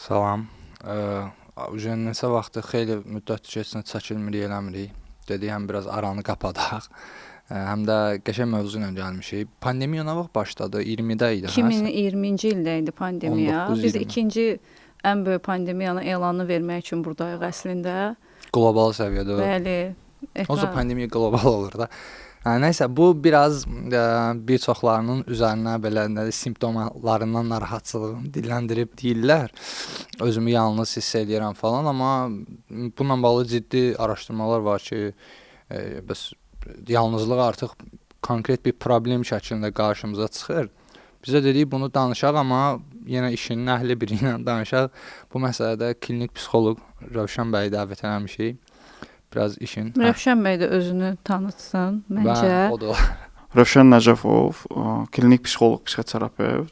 Salam. Neçə vaxtdır xeyli müddət keçsin çəkilmirik, eləmirik. Dedik həm biraz aranı qapadaq. Həm də qəşəng mövzu ilə gəlmişik. Pandemiya nə vaxt başladı? 20-də idi, hə? 2020-ci ildə idi pandemiya. 19-20. Biz ikinci ən böyük pandemiyanın elanını vermək üçün buradayıq əslində. Qlobal səviyyədə. Bəli. Onsuz pandemiya qlobal olur da. Nəysə, bu biraz bir çoxlarının üzərinə belə simptomlarından narahatçılığını dilləndirib deyirlər. Özümü yalnız hiss edirəm falan, amma bununla bağlı ciddi araşdırmalar var ki, bəs yalnızlıq artıq konkret bir problem şəklində qarşımıza çıxır. Bizə dedik bunu danışaq, amma yenə işin əhli biri ilə danışaq. Bu məsələdə klinik psixoloq Rövşən bəyi dəvət etmişik. Biraz işin. Rövşən bəy də özünü tanıtsın məncə. O da. Rövşən Nəcəfov, klinik psixoloq, psixoterapevt,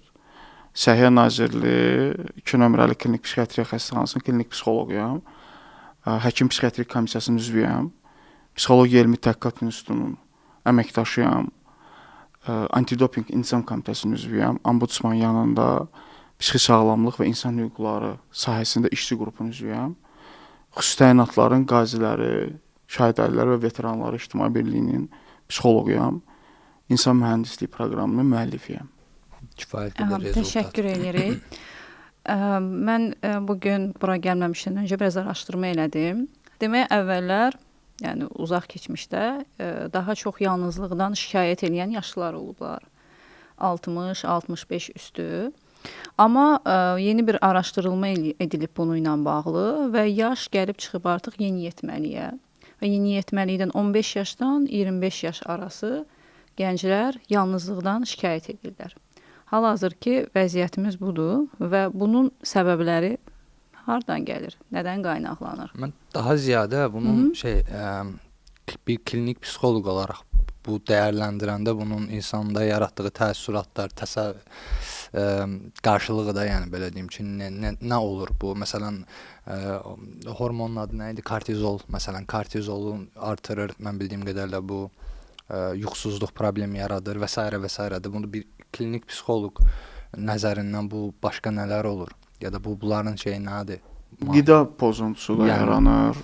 Səhiyyə Nazirliyi 2 nömrəli klinik psixiatriya xəstəxanasının klinik psixoloquyam. Həkim psixiatrik komissiyasının üzvüyəm. Psixologiya Elmi Təhqiqat İnstitutunun əməkdaşıyam. Antidoping İntizam Komitəsinin üzvüyəm. Ombudsman yanında psixi sağlamlıq və insan hüquqları sahəsində işçi qrupunun üzvüyəm. Xüsusi təyinatların qaziləri, şahid əlilləri və veteranları İctimai Birliyinin psixoloquyam. İnsan mühəndisliyi proqramının müəllifiyəm. Kifayət qədər rezultat. Təşəkkür edirik. Mən bugün bura gəlməmişdən öncə biraz araşdırma elədim. Demək əvvəllər, yəni uzaq keçmişdə daha çox yalnızlıqdan şikayət edən yaşlılar olublar. 60-65 üstü. Amma yeni bir araşdırılma edilib bununla bağlı və yaş gəlib çıxıb artıq yeniyetməliyə. Və yeniyetməlikdən 15 yaşdan 25 yaş arası gənclər yalnızlıqdan şikayət edirlər. Hal-hazırki vəziyyətimiz budur və bunun səbəbləri hardan gəlir? Nədən qaynaqlanır? Mən daha ziyadə bunun bir klinik psixoloq olaraq bu dəyərləndirəndə bunun insanda yaratdığı təəssüratlar, qarşılığı da, yəni belə deyim ki, nə olur bu? Məsələn, hormonun adı nə idi? Kortizol, məsələn, kortizolu artırır, mən bildiyim qədərlə bu yuxusuzluq problemi yaradır və s. və s. Bunu bir klinik psixoloq nəzərindən bu başqa nələr olur? Ya da bunların şeyi nədir? Qida pozuntusu da yaranır.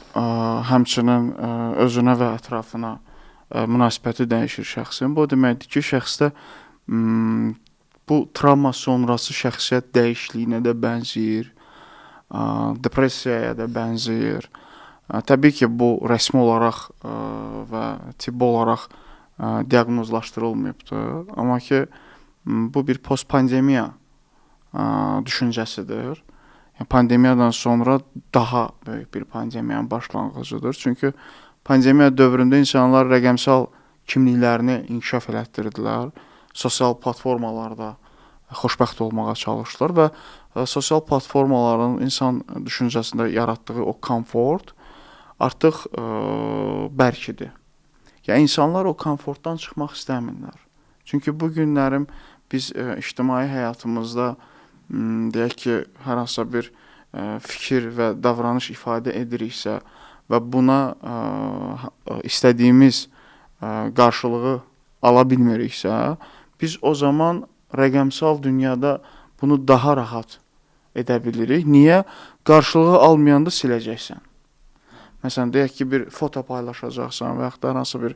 Həmçinin özünə və ətrafına münasibəti dəyişir şəxsin. Bu deməkdir ki, şəxsdə bu travma sonrası şəxsiyyət dəyişikliyinə də bənzəyir, depressiyaya da bənzəyir. Təbii ki, bu rəsmi olaraq və tibbi olaraq diaqnozlaşdırılmayıbdır. Amma ki, bu bir postpandemiya düşüncəsidir. Pandemiyadan sonra daha böyük bir pandemiyanın başlanğıcıdır. Çünki pandemiya dövründə insanlar rəqəmsal kimliklərini inkişaf elətdirdilər. Sosial platformalarda xoşbəxt olmağa çalışdılar və sosial platformaların insan düşüncəsində yaratdığı o komfort artıq bərkidir. Yəni insanlar o komfortdan çıxmaq istəmirlər. Çünki bu günlərim biz ictimai həyatımızda deyək ki, hər hansısa bir fikir və davranış ifadə ediriksə və buna istədiyimiz qarşılığı ala bilmiriksə, biz o zaman rəqəmsal dünyada bunu daha rahat edə bilirik. Niyə? Qarşılığı almayanda siləcəksən. Məsələn, deyək ki, bir foto paylaşacaqsan və yaxud da hansı bir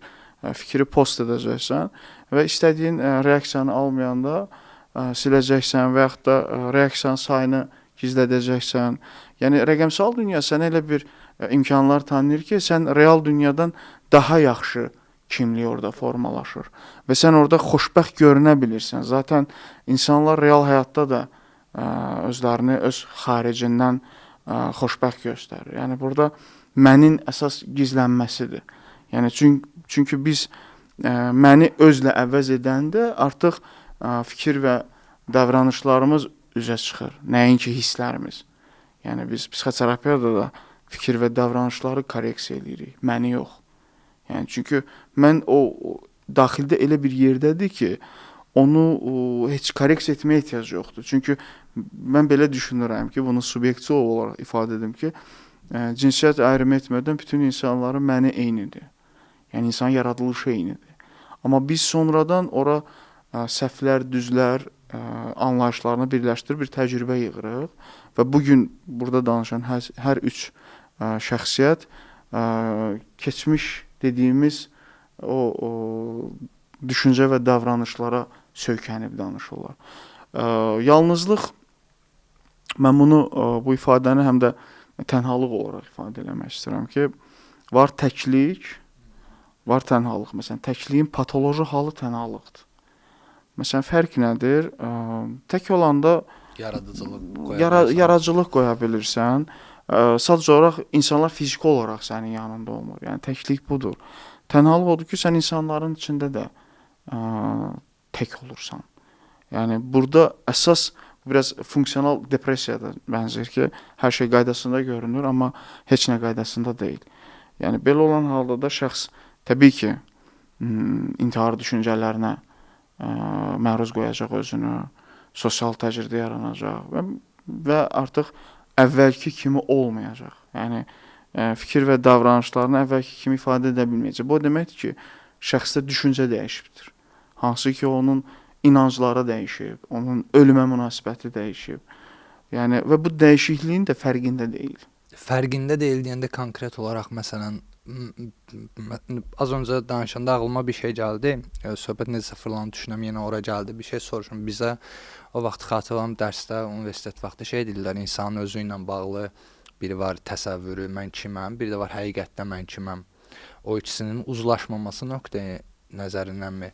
fikri post edəcəksən və istədiyin reaksiyanı almayanda siləcəksən və yaxud da reaksiyanın sayını gizlədəcəksən. Yəni, rəqəmsal dünya sənə elə bir imkanlar tanıyır ki, sən real dünyadan daha yaxşı kimlik orada formalaşır və sən orada xoşbəxt görünə bilirsən. Zaten insanlar real həyatda da özlərini öz xaricindən xoşbəxt göstərir. Yəni, burada mənin əsas gizlənməsidir. Yəni, çünki biz məni özlə əvəz edəndə artıq fikir və davranışlarımız üzə çıxır. Nəinki hisslərimiz. Yəni, biz psixoterapiyada da fikir və davranışları korreksiya edirik. Məni yox. Yəni, çünki mən o daxildə elə bir yerdədir ki, onu heç korreksiya etməyə ehtiyac yoxdur. Çünki mən belə düşünürəm ki, bunu subyektiv olaraq ifadə edim ki, cinsiyyət ayrımı etmədən bütün insanların məni eynidir. Yəni, insan yaradılışı eynidir. Amma biz sonradan ora səhvlər, düzlər anlayışlarını birləşdirib bir təcrübə yığırıq və bu gün burada danışan hər üç şəxsiyyət keçmiş dediyimiz o düşüncə və davranışlara söykənib danışırlar. Yalnızlıq, mən bunu bu ifadəni həm də tənhalıq olaraq ifadə eləmək istəyirəm ki, var təklik, var tənhalıq. Məsələn, təkliyin patoloji halı tənhalıqdır. Məsələn, fərq nədir? Tək olanda yaradıcılıq qoya bilirsən. Sadəcə olaraq insanlar fiziki olaraq sənin yanında olmur. Yəni təklik budur. Tənhalıq odur ki, sən insanların içində də tək olursan. Yəni burada əsas biraz funksional depressiyaya bənzər ki, hər şey qaydasında görünür, amma heç nə qaydasında deyil. Yəni belə olan halda da şəxs təbii ki, intihar düşüncələrinə məruz qoyacaq özünü, sosial təcriddə yaranacaq və artıq əvvəlki kimi olmayacaq. Yəni fikir və davranışlarını əvvəlki kimi ifadə edə bilməyəcək. Bu deməkdir ki, şəxsdə düşüncə dəyişibdir. Hansı ki, onun inancları dəyişib, onun ölümə münasibəti dəyişib. Yəni və bu dəyişikliyin də fərqində deyil. Fərqində deyil deyəndə konkret olaraq məsələn az öncə danışanda ağlıma bir şey gəldi. Söhbət necə fırlanıb düşünəm, yenə ora gəldi. Bir şey soruşum. Bizə o vaxt xatırlam dərsdə, universitet vaxtı şey deyirlər, insanın özü ilə bağlı biri var təsəvvürü, mən kiməm, bir də var həqiqətdə mən kiməm. O ikisinin uzlaşmaması nöqteyi nəzərindənmi?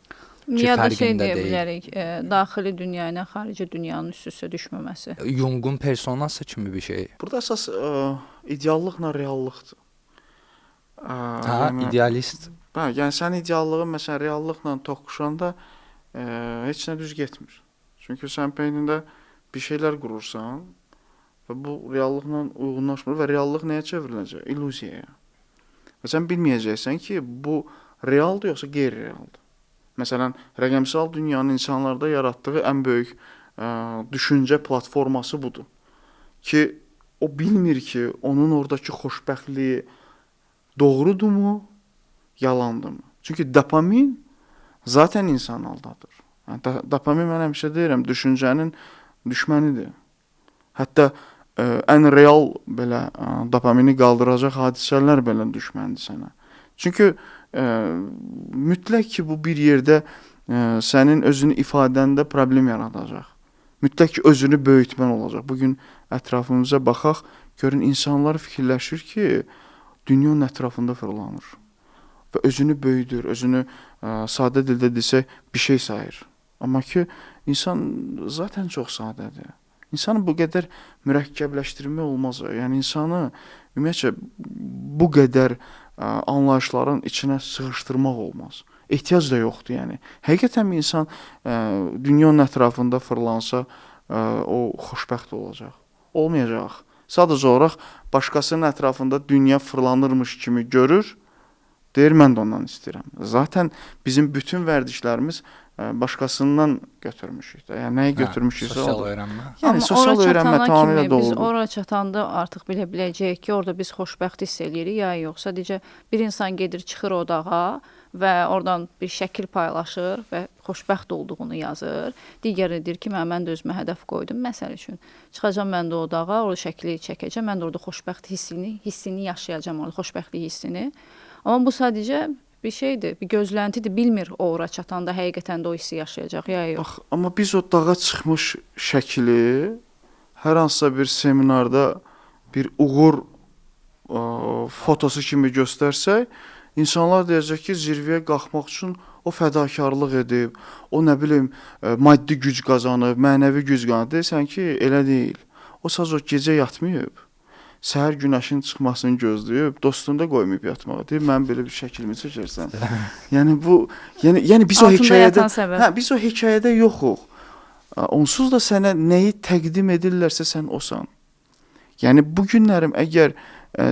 Ya da şey deyə bilərik, daxili dünya ilə xarici dünyanın üst-üstə düşməməsi. Jung'un personası kimi bir şey. Burada əsas ideallıqla reallıqdır. Yəni, idealist. Yəni sən ideallığın məsələn reallıqla toqquşanda heç nə düz getmir. Çünki sən beynində bir şeylər qurursan və bu reallıqla uyğunlaşmır və reallıq nəyə çevriləcək? İllüziyaya. Və sən bilməyəcəksən ki, bu realdır yoxsa qeyri-realdır. Məsələn, rəqəmsal dünyanın insanlarda yaratdığı ən böyük düşüncə platforması budur. Ki, o bilmir ki, onun oradakı xoşbəxtliyi doğrudurmu, yalandırmı? Çünki dopamin zaten insan aldadır. Yəni, dopamin mən həmişə deyirəm, düşüncənin düşmənidir. Hətta ən real belə dopamini qaldıracaq hadisələr belə düşməndir sənə. Çünki mütləq ki, bu bir yerdə sənin özünü ifadəndə problem yaradacaq. Mütləq ki, özünü böyütmən olacaq. Bugün ətrafımıza baxaq, görün insanlar fikirləşir ki, dünyanın ətrafında fırlanır və özünü böyüdür, özünü sadə dildə desək bir şey sayır. Amma ki, insan zaten çox sadədir. İnsanı bu qədər mürəkkəbləşdirmək olmaz. Yəni insanı ümumiyyətcə bu qədər anlayışların içinə sığışdırmaq olmaz. Ehtiyac da yoxdur, yəni. Həqiqətən insan dünyanın ətrafında fırlansa, o xoşbəxt olacaq. Olmayacaq. Sadəcə olaraq başqasının ətrafında dünya fırlanırmış kimi görür, deyir, mən də ondan istəyirəm. Zaten bizim bütün vərdişlərimiz başqasından götürmüşük də. Yəni nəyi götürmüşüksə sosial öyrənmə. Yəni sosial öyrənmə tamamilə doğrudur. Biz ora çatanda artıq bilə biləcəyik ki, orada biz xoşbəxt hiss eləyirik ya yoxsa. Sadəcə bir insan gedir, çıxır odağa və oradan bir şəkil paylaşır və xoşbəxt olduğunu yazır. Digəri deyir ki, mən də özümə hədəf qoydum. Məsəl üçün, çıxacam mən də odağa, orada şəkli çəkəcəm, mən də orada xoşbəxt hissini yaşayacam, orada xoşbəxtlik hissini. Amma bu sadəcə bir şeydir, bir gözləntidir. Bilmir ora çatanda həqiqətən də o hissi yaşayacaq ya yox. Bax, amma biz o dağa çıxmış şəkli hər hansısa bir seminarda bir uğur fotosu kimi göstərsək, insanlar deyəcək ki, zirvəyə qalxmaq üçün o fədakarlıq edib, o nə bilim maddi güc qazanıb, mənəvi güc qazanıb. Deyirsən ki, elə deyil. O sadəcə gecə yatmayıb. Səhər günəşin çıxmasını gözləyib, dostunda qoymayıb yatmağa. Deyir, mən belə bir şəklimi çəkərsən. Yəni bu, yəni biz o hekayədə, biz o hekayədə yoxuq. Onsuz da sənə nəyi təqdim edirlərsə sən osan. Yəni bu günlərim əgər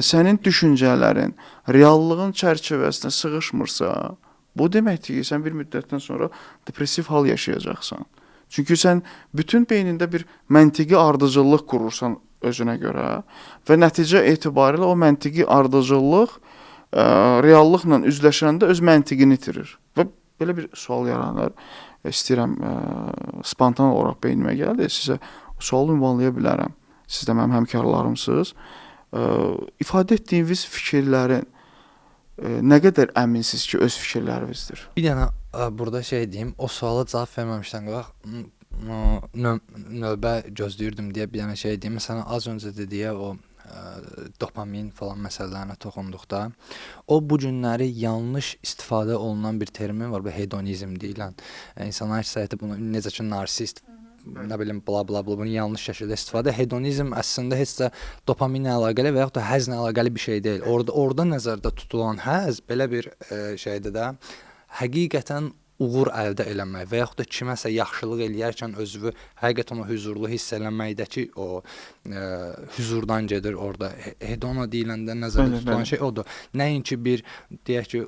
sənin düşüncələrin reallığın çərçivəsinə sığışmırsa, bu deməkdir ki, sən bir müddətdən sonra depressiv hal yaşayacaqsan. Çünki sən bütün beynində bir məntiqi ardıcıllıq qurursan özünə görə və nəticə etibarilə o məntiqi ardıcıllıq reallıqla üzləşəndə öz məntiqini itirir və belə bir sual yaranır. istəyirəm spontan olaraq beynimə gəldi. Sizə sual ünvanlaya bilərəm. Siz də mənim həmkarlarımsınız. İfadə etdiyiniz fikirlərin nə qədər əminsiniz ki, öz fikirlərinizdir? Bir dənə burada şey deyim, o suala cavab verməmişdən qabaq növbə gözləyirdim deyə bir dənə şey deyim. Məsələn, az öncə dediyə o dopamin falan məsələlərinə toxunduqda, o bu günləri yanlış istifadə olunan bir termin var, bu hedonizm deyilən. İnsanlar əksəriyyəti bunu necə ki narsist, nə bilim bla bla bla bunu yanlış şəkildə istifadə. Hedonizm əslində heç də dopaminlə əlaqəli və yaxud da həzlə əlaqəli bir şey deyil. Orada nəzərdə tutulan həzz belə bir şeydə də həqiqətən uğur əldə eləmək və yaxud da kiməsə yaxşılıq eləyərkən özünü həqiqətən o huzurlu hiss eləməkdəki o huzurdan gedir orada. Hedona deyiləndə nəzərdə tutulan şey odur. Nəinki bir deyək ki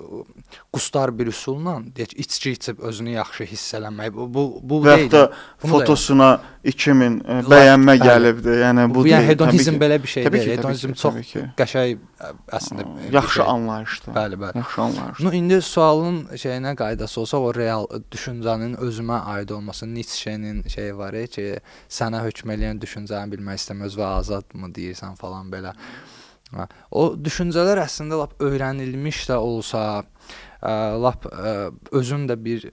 qustar bir üsulla, deyək ki içki içib özünü yaxşı hiss eləmək. Bu və yaxud da fotosuna 2000 bəyənmə gəlibdi. Yəni bu yəni hedonizm belə bir şey deyil. Hedonizm çox qəşəng əslində yaxşı anlayışdır. Bəli, bəli. Yaxşı anlayışdır. İndi sualın şeyinə qaydası olsa o real düşüncənin özümə aid olması, Nietzsche'nin şeyi var ki, sənə hökm eləyən düşüncəni bilmək istəməz və azadmı deyirsən falan belə. O düşüncələr əslində lap öyrənilmiş də olsa, lap özün də bir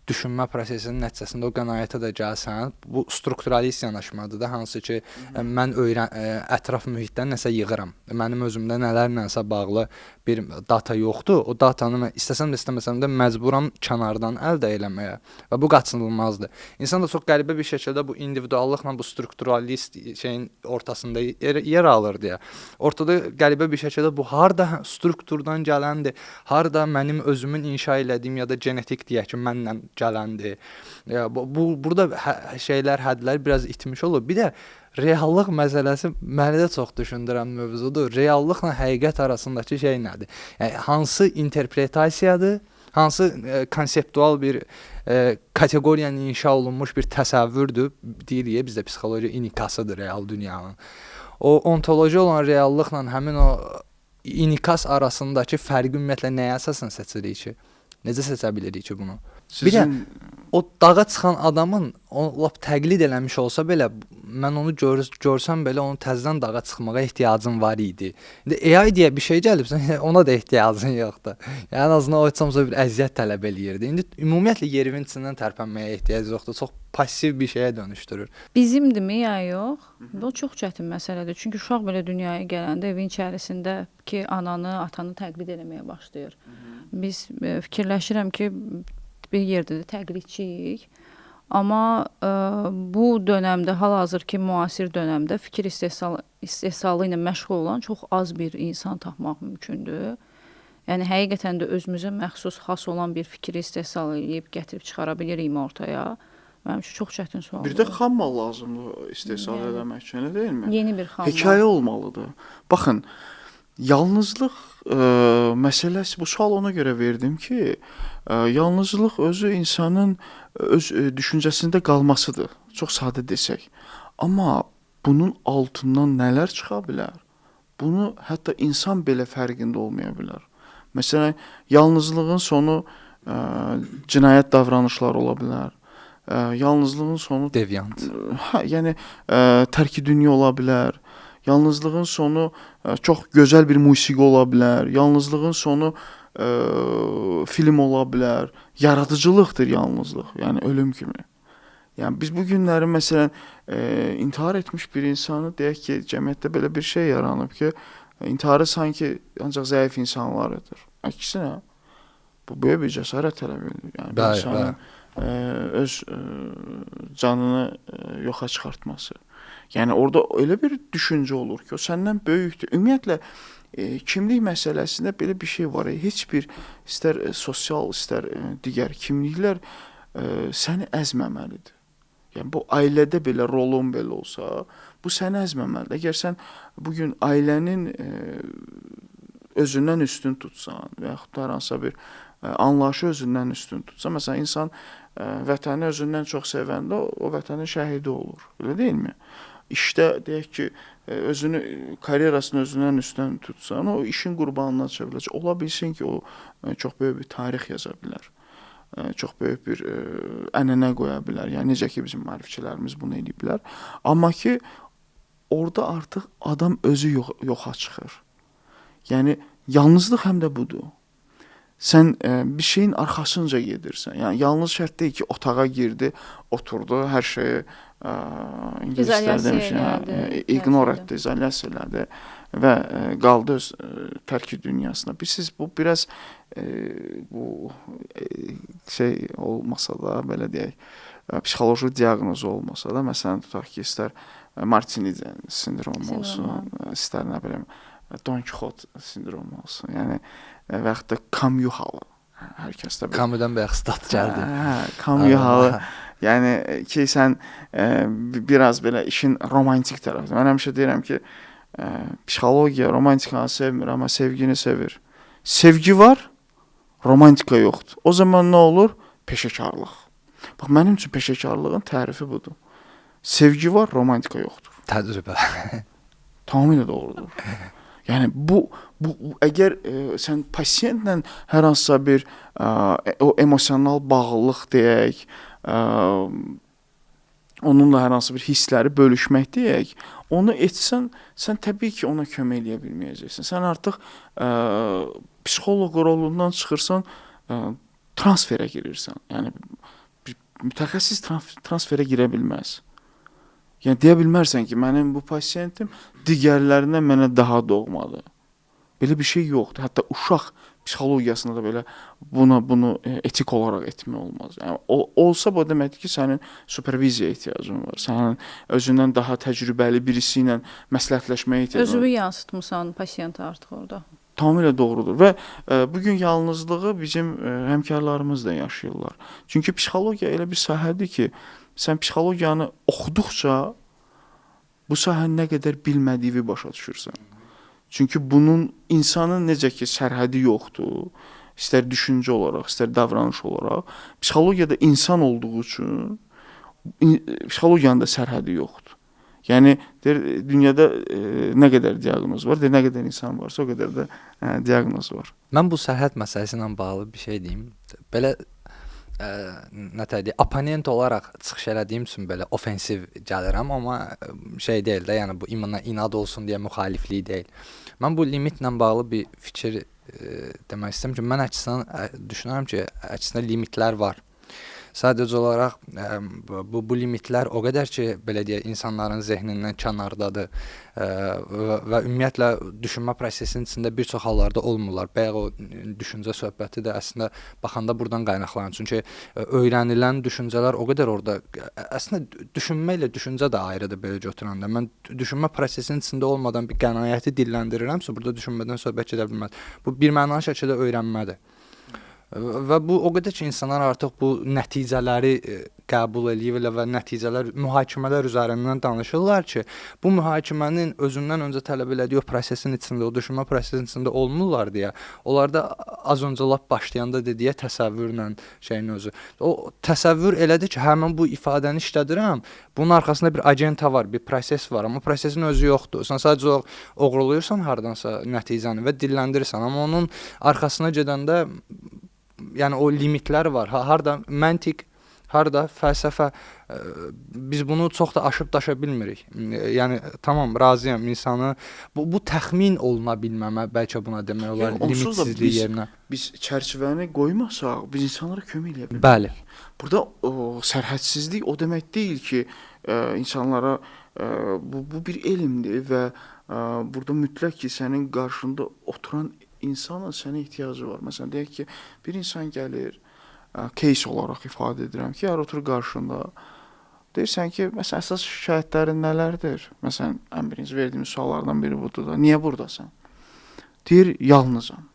düşünmə prosesinin nəticəsində o qənaətə də gəlsən, bu strukturalist yanaşmadır da, hansı ki mən ətraf mühitdən nəsə yığıram. Mənim özümdə nələrlənsə bağlı bir data yoxdur. O datanı mən istəsəm də istəməsəm də məcburam kənardan əldə eləməyə və bu qaçınılmazdır. İnsan da çox qəribə bir şəkildə bu individuallıqla bu strukturalist şeyin ortasında yer alır deyə. Ortada qəribə bir şəkildə bu harda strukturdan gələndir, harda mənim özümün inşa elədiyim ya da genetik deyək ki, mənlə gələndir. Burada şeylər, hədlər biraz itmiş olur. Bir də reallıq məsələsi məni də çox düşündürən mövzudur. Reallıqla həqiqət arasındakı şey nədir? Yəni hansı interpretasiyadır, hansı konseptual bir kateqoriyanın inşa olunmuş bir təsəvvürdür, deyirik bizdə psixoloji inikasıdır real dünyanın. O ontoloji olan reallıqla həmin o inikas arasındakı fərqi ümumiyyətlə nəyə əsasən seçirik ki? Necə seçə bilirik ki bunu? Bir də o dağa çıxan adamın onu lap təqlid eləmiş olsa belə, mən onu görsəm belə onun təzədən dağa çıxmağa ehtiyacım var idi. İndi AI deyə bir şey gəlibsə, ona da ehtiyacın yoxdur. Yəni en azından o heç bir əziyyət tələb eləyirdi. İndi ümumiyyətlə yerin içindən tərpənməyə ehtiyac yoxdur. Çox passiv bir şeyə dönüşdürür. Bizimdirmi ya yox? Bu çox çətin məsələdir. Çünki uşaq belə dünyaya gələndə evin içərisindəki ananı, atanı təqlid eləməyə başlayır. Biz fikirləşirəm ki, bir yerdə də təqlidçiyik. Amma bu dönəmdə, hal-hazırki müasir dönəmdə fikir istehsalı ilə məşğul olan çox az bir insan tapmaq mümkündür. Yəni həqiqətən də özümüzə məxsus, xas olan bir fikri istehsal edib gətirib çıxara bilirikmi ortaya? Mənim üçün çox çətin sualdır. Bir də xam mal lazımdır istehsal eləmək üçün, elə deyilmi? Yeni bir xam mal. Hekayə olmalıdır. Baxın, yalnızlıq məsələsi, bu sual ona görə verdim ki, yalnızlıq özü insanın öz düşüncəsində qalmasıdır. Çox sadə desək. Amma bunun altından nələr çıxa bilər? Bunu hətta insan belə fərqində olmaya bilər. Məsələn, yalnızlığın sonu cinayət davranışları ola bilər. Yalnızlığın sonu deviant. Yəni tərki dünya ola bilər. Yalnızlığın sonu çox gözəl bir musiqi ola bilər. Yalnızlığın sonu film ola bilər. Yaradıcılıqdır yalnızlıq, yəni ölüm kimi. Yəni biz bu günləri məsələn intihar etmiş bir insanı deyək ki, cəmiyyətdə belə bir şey yaranıb ki, intiharı sanki ancaq zəif insanlarıdır. Əksinə bu böyük bir cəsarət tələb edir. Yəni bir insanın öz canını yoxa çıxartması. Yəni orada elə bir düşüncə olur ki, o səndən böyükdür. Ümumiyyətlə kimlik məsələsində belə bir şey var. Heç bir istər sosial, istər digər kimliklər səni əzməməlidir. Yəni bu ailədə belə rolun belə olsa, bu səni əzməməlidir. Əgər sən bu gün ailənin özündən üstün tutsan və yaxud da hər hansısa bir anlayışı özündən üstün tutsan, məsələn insan vətəni özündən çox sevəndə o vətənin şəhidi olur. Elə deyilmi? İşdə deyək ki, özünü karyerasını özündən üstün tutsan, o işin qurbanına çevrilir. Ola bilsin ki, o çox böyük bir tarix yaza bilər. çox böyük bir ənənə qoya bilər. Yəni necə ki bizim maarifçilərimiz bunu ediblər. Amma ki orada artıq adam özü yoxa çıxır. Yəni yalnızlıq həm də budur. Sən bir şeyin arxasınca gedirsən. Yəni yalnız şərt deyil ki, otağa girdi, oturdu, hər şeyi ingilislər demişlər, ignore etdi, izolyasiya elədi və qaldı öz tərki dünyasına. Bilirsiniz, bu biraz bu şey olmasa da, belə deyək, psixoloji diaqnoz olmasa da, məsələn tutaq ki, istər Martini sindromu olsun, istər nə bilim Don Kixot sindromu olsun. Yəni və yaxud da Camus halı. Hər kəsdə belə. Camus'dan bayaq stat gəldi. Camus halı. Yəni ki, sən biraz belə işin romantik tərəfi. Mən həmişə deyirəm ki, psixologiya romantikanı sevmir, amma sevgini sevir. Sevgi var, romantika yoxdur. O zaman nə olur? Peşəkarlıq. Bax, mənim üçün peşəkarlığın tərifi budur. Sevgi var, romantika yoxdur. Təcrübə. Tamamilə doğrudur. Yəni bu əgər sən pasientlə hər hansısa bir o emosional bağlılıq deyək, onunla hər hansı bir hissləri bölüşmək deyək, onu etsən, sən təbii ki, ona kömək edə bilməyəcəksən. Sən artıq psixoloq rolundan çıxırsan, transferə girirsən. Yəni mütəxəssis transferə girə bilməz. Yəni deyə bilmərsən ki, mənim bu pasiyentim digərlərindən mənə daha doğmadır. Belə bir şey yoxdur. Hətta uşaq psixologiyasında da belə bunu etik olaraq etmək olmaz. Yəni olsa bu deməkdir ki, sənin superviziyaya ehtiyacın var. Sənin özündən daha təcrübəli birisi ilə məsləhətləşməyə ehtiyacın var. Özünü yansıtmısan pasiyentə artıq orada. Tamamilə doğrudur və bu gün yalnızlığı bizim həmkarlarımız da yaşayırlar. Çünki psixologiya elə bir sahədir ki, sən psixologiyanı oxuduqca bu sahəni nə qədər bilmədiyini başa düşürsən. Çünki bunun insanın necə ki sərhədi yoxdur, istər düşüncə olaraq, istər davranış olaraq, psixologiyada insan olduğu üçün psixologiyanın da sərhədi yoxdur. Yəni dünyada nə qədər diaqnoz var, nə qədər insan varsa, o qədər də diaqnoz var. Mən bu sərhəd məsələsi ilə bağlı bir şey deyim. Belə oponent olaraq çıxış elədiyim üçün belə ofensiv gəlirəm, amma şey deyil də, yəni bu inad olsun deyə müxaliflik deyil. Mən bu limitlə bağlı bir fikir demək istəyirəm ki, mən əksinə düşünürəm ki, əksinə limitlər var. Sadəcə olaraq bu limitlər o qədər ki, belə deyək, insanların zehnindən kənardadır və ümumiyyətlə düşünmə prosesinin içində bir çox hallarda olmurlar. Bayaq o düşüncə söhbəti də əslində baxanda buradan qaynaqlanır. Çünki öyrənilən düşüncələr o qədər orada, əslində düşünmə ilə düşüncə də ayrıdır belə götürəndə. Mən düşünmə prosesinin içində olmadan bir qənaəti dilləndirirəmsə, burada düşünmədən söhbət gedə bilməz. Bu birmənalı şəkildə öyrənmədir. Və bu o qədər ki, insanlar artıq bu nəticələri qəbul eləyirlər və nəticələr, mühakimələr üzərindən danışırlar ki, bu mühakimənin özündən öncə tələb elədiyi o prosesin içində, o düşünmə prosesinin içində olmurlar deyə, onlarda az öncə lap başlayanda dediyə təsəvvürlə şeyin özü. O təsəvvür elədir ki, mən bu ifadəni işlədirəm, bunun arxasında bir agenta var, bir proses var, amma prosesin özü yoxdur. Sən sadəcə oğurluyursan hardansa nəticəni və dilləndirirsən, amma onun arxasına gedəndə yəni o limitlər var. Harda məntiq, harda fəlsəfə, biz bunu çox da aşıb daşa bilmirik. Yəni tamam, razıyam insanı. Bu təxmin oluna bilməmə bəlkə buna demək olar, limitsizlik yerinə. Biz çərçivəni qoymasaq, biz insanlara kömək edə bilmirik. Bəli. Burada sərhədsizlik o demək deyil ki, insanlara bu bir elmdir və burada mütləq ki, sənin qarşında oturan insanın sənə ehtiyacı var. Məsələn, deyək ki, bir insan gəlir, case olaraq ifadə edirəm ki, otur qarşında, deyirsən ki, məsələn, əsas şikayətlərin nələrdir? Məsələn, ən birinci verdiyim suallardan biri budur da, niyə buradasan? Deyir, yalnızam.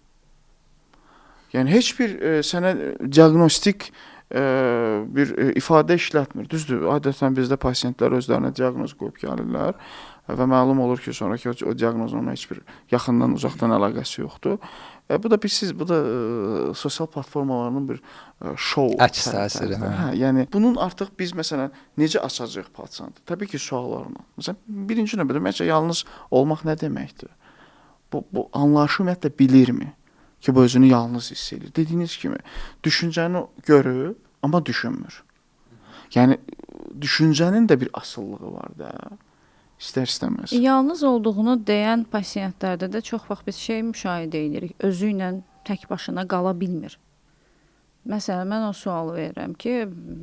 Yəni, heç bir sənə diaqnostik bir ifadə işlətmir. Düzdür, adətən bizdə pasiyentlər özlərinə diaqnoz qoyub gəlirlər və məlum olur ki, sonraki o diaqnozla heç bir yaxından, uzaqdan əlaqəsi yoxdur. Bu da bilirsiniz, bu da sosial platformalarının bir şou əks təsiri. Yəni bunun artıq biz məsələn necə açacağıq pasientı? Təbii ki, suallarla. Məsələn, birinci növbədə ümumiyyətlə yalnız olmaq nə deməkdir? Bu anlayışı ümumiyyətlə bilirmi? ki bu özünü yalnız hiss edir. Dediyiniz kimi, düşüncəni görür, amma düşünmür. Yəni düşüncənin də bir asıllığı var da. İstər-istəməz. Yalnız olduğunu deyən pasientlərdə də çox vaxt biz müşahidə edirik. Özü ilə tək başına qala bilmir. Məsələn, mən o sualı verirəm ki,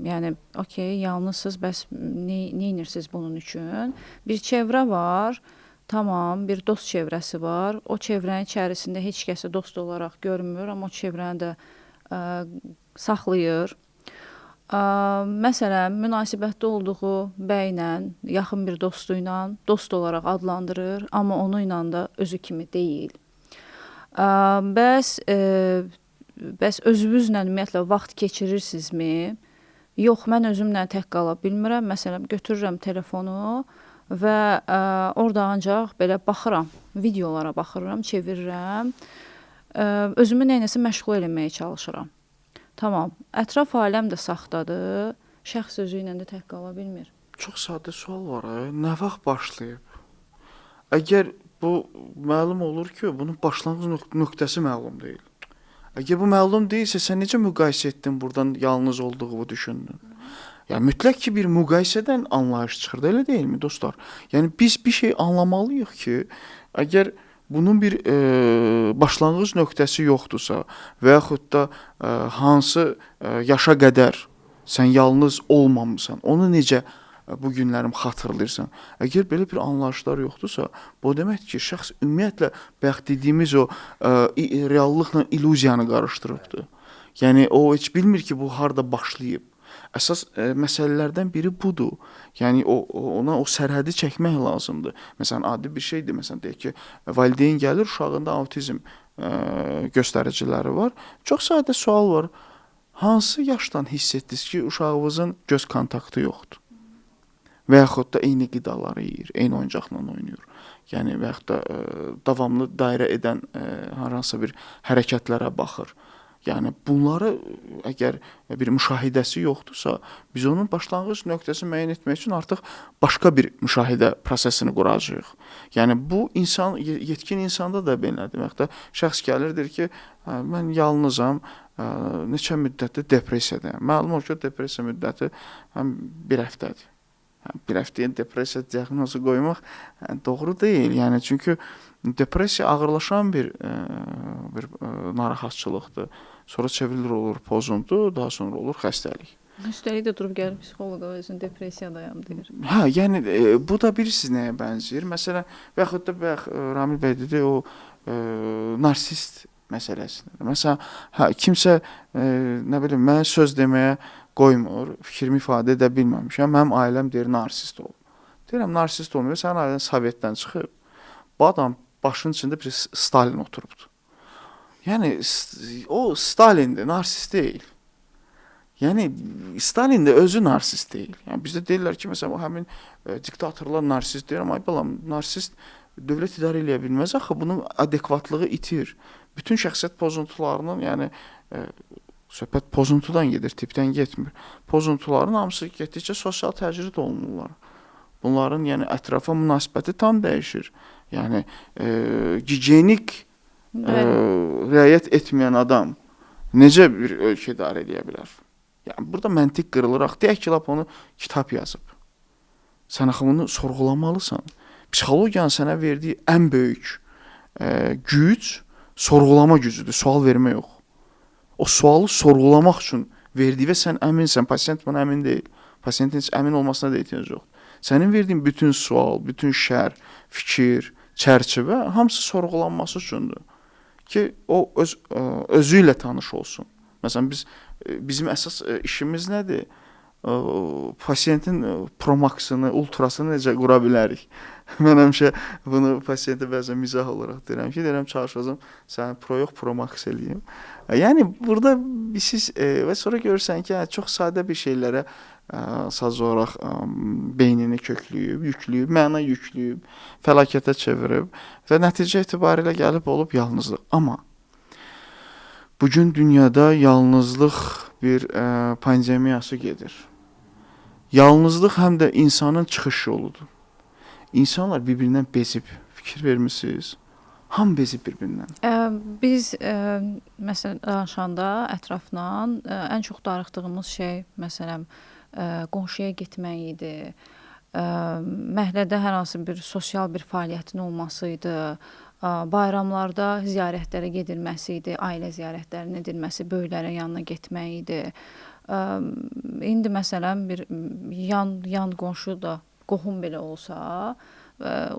yəni, okey, yalnızsınız, bəs neyinirsiniz bunun üçün? Bir çevrə var, tamam, bir dost çevrəsi var. O çevrənin içərisində heç kəsə dost olaraq görmür, amma o çevrəni də saxlayır. Məsələn, münasibətdə olduğu bəylə, yaxın bir dostu ilə dost olaraq adlandırır, amma onu ilə də özü kimi deyil. Bəs özünüzlə ümumiyyətlə vaxt keçirirsinizmi? Yox, mən özümlə tək qala bilmirəm. Məsələn, götürürəm telefonu və orada ancaq belə baxıram, videolara baxıram, çevirirəm. Özümü nəyinəsə məşğul eləməyə çalışıram. Tamam, ətraf aləm də saxtadır, şəxs özü ilə də tək qala bilmir. Çox sadə sual var, nə vaxt başlayıb? Əgər bu məlum olur ki, bunun başlanğıc nöqtəsi məlum deyil. Əgər bu məlum deyilsə, sən necə müqayisə etdin buradan yalnız olduğunu düşündün? Yəni mütləq ki, bir müqayisədən anlayış çıxır, elə deyilmi dostlar? Yəni biz bir şey anlamalıyıq ki, əgər bunun bir başlanğıc nöqtəsi yoxdursa və yaxud da hansı yaşa qədər sən yalnız olmamısan, onu necə bu günlərim xatırlayırsan. Əgər belə bir anlayışlar yoxdursa, bu deməkdir ki, şəxs ümumiyyətlə bayaq dediyimiz o reallıqla illüziyanı qarışdırıbdır. Yəni o heç bilmir ki, bu harda başlayıb. Əsas məsələlərdən biri budur. Yəni ona o sərhədi çəkmək lazımdır. Məsələn, adi bir şeydir. Məsələn, deyək ki, valideyn gəlir, uşağında autizm göstəriciləri var. Çox sadə sual var. Hansı yaşdan hiss etdiniz ki, uşağınızın göz kontaktı yoxdur? Və yaxud da eyni qidaları yeyir, eyni oyuncaqla oynayır. Yəni və yaxud da davamlı dairə edən hansısa bir hərəkətlərə baxır. Yəni bunları əgər bir müşahidəsi yoxdursa, biz onun başlanğıc nöqtəsini müəyyən etmək üçün artıq başqa bir müşahidə prosesini quracağıq. Yəni bu insan yetkin insanda da belədir. Və yaxud da şəxs gəlir deyir ki, mən yalnızam, neçə müddətdir depressiyadayam. Məlum olur ki, depressiya müddəti bir həftədir. Bir həftəyə depressiya diaqnozu qoymaq doğru deyil. Yəni çünki depressiya ağırlaşan bir narahatçılıqdır. Sonra çevrilir olur pozuntu, daha sonra olur xəstəlik. Üstəlik də durub gəlib psixoloqa özün depressiyadayam deyir. Hə, yəni bu da bilirsiniz nəyə bənzəyir? Məsələn, və yaxud da Ramil bəy dedi o narsist məsələsidir. Məsələn, kimsə nə bilim mən söz deməyə qoymur, fikrimi ifadə edə bilməmişəm. Mənim ailəm deyir narsist ol. Deyirəm narsist olmuyor. Sənin ailən Sovetdən çıxıb. Bu adam başının içində bir Stalin oturubdu. Yəni o Stalindir, narsist deyil. Yəni Stalin də özü narsist deyil. Yəni bizdə deyirlər ki, məsələn, o həmin diktatorlar narsist deyir, amma ay balam, narsist dövlət idarə edə bilməz axı, bunun adekvatlığı itir. Bütün şəxsiyyət pozuntularının, yəni söhbət pozuntudan gedir, tipdən getmir. Pozuntuların hamısı getdikcə sosial təcrid olunurlar. Bunların yəni ətrafa münasibəti tam dəyişir. Yəni gigiyenik riayət etməyən adam necə bir ölkə idarə edə bilər? Yəni burada məntiq qırılıraq, deyək ki, onu kitab yazıb. Sən axı bunu sorğulamalısan. Psixologiyanın sənə verdiyi ən böyük güc sorğulama gücüdür, sual vermə yox. O sualı sorğulamaq üçün verdiyi və sən əminsən, pasient buna əmin deyil. Pasiyentin heç əmin olmasına da ehtiyac yoxdur. Sənin verdiyin bütün sual, bütün şər, fikir, çərçivə hamısı sorğulanması üçündür ki, o özü ilə tanış olsun. Məsələn, bizim əsas işimiz nədir? Pasiyentin promaksını, ultrasını necə qura bilərik? Mən həmişə bunu pasiyentə bəzən mizah olaraq deyirəm ki, çalışacağım səni pro yox, promaks eləyim. Yəni burada siz və sonra görürsən ki, çox sadə bir şeylərə sadəcə olaraq beynini kökləyib, yükləyib, məna yükləyib, fəlakətə çevirib və nəticə etibarilə gəlib olub yalnızlıq. Amma bugün dünyada yalnızlıq bir pandemiyası gedir. Yalnızlıq həm də insanın çıxış yoludur. İnsanlar bir-birindən bezib, fikir vermişsiniz. Hamı bezib bir-birindən. Biz məsələn danışanda ətrafla ən çox darıxdığımız şey məsələn qonşuya getmək idi. Məhəllədə hər hansı bir sosial bir fəaliyyətin olması idi. Bayramlarda ziyarətlərə gedilməsi idi, ailə ziyarətlərinin edilməsi, böyüklərin yanına getmək idi. İndi məsələn bir yan qonşu da qohum belə olsa,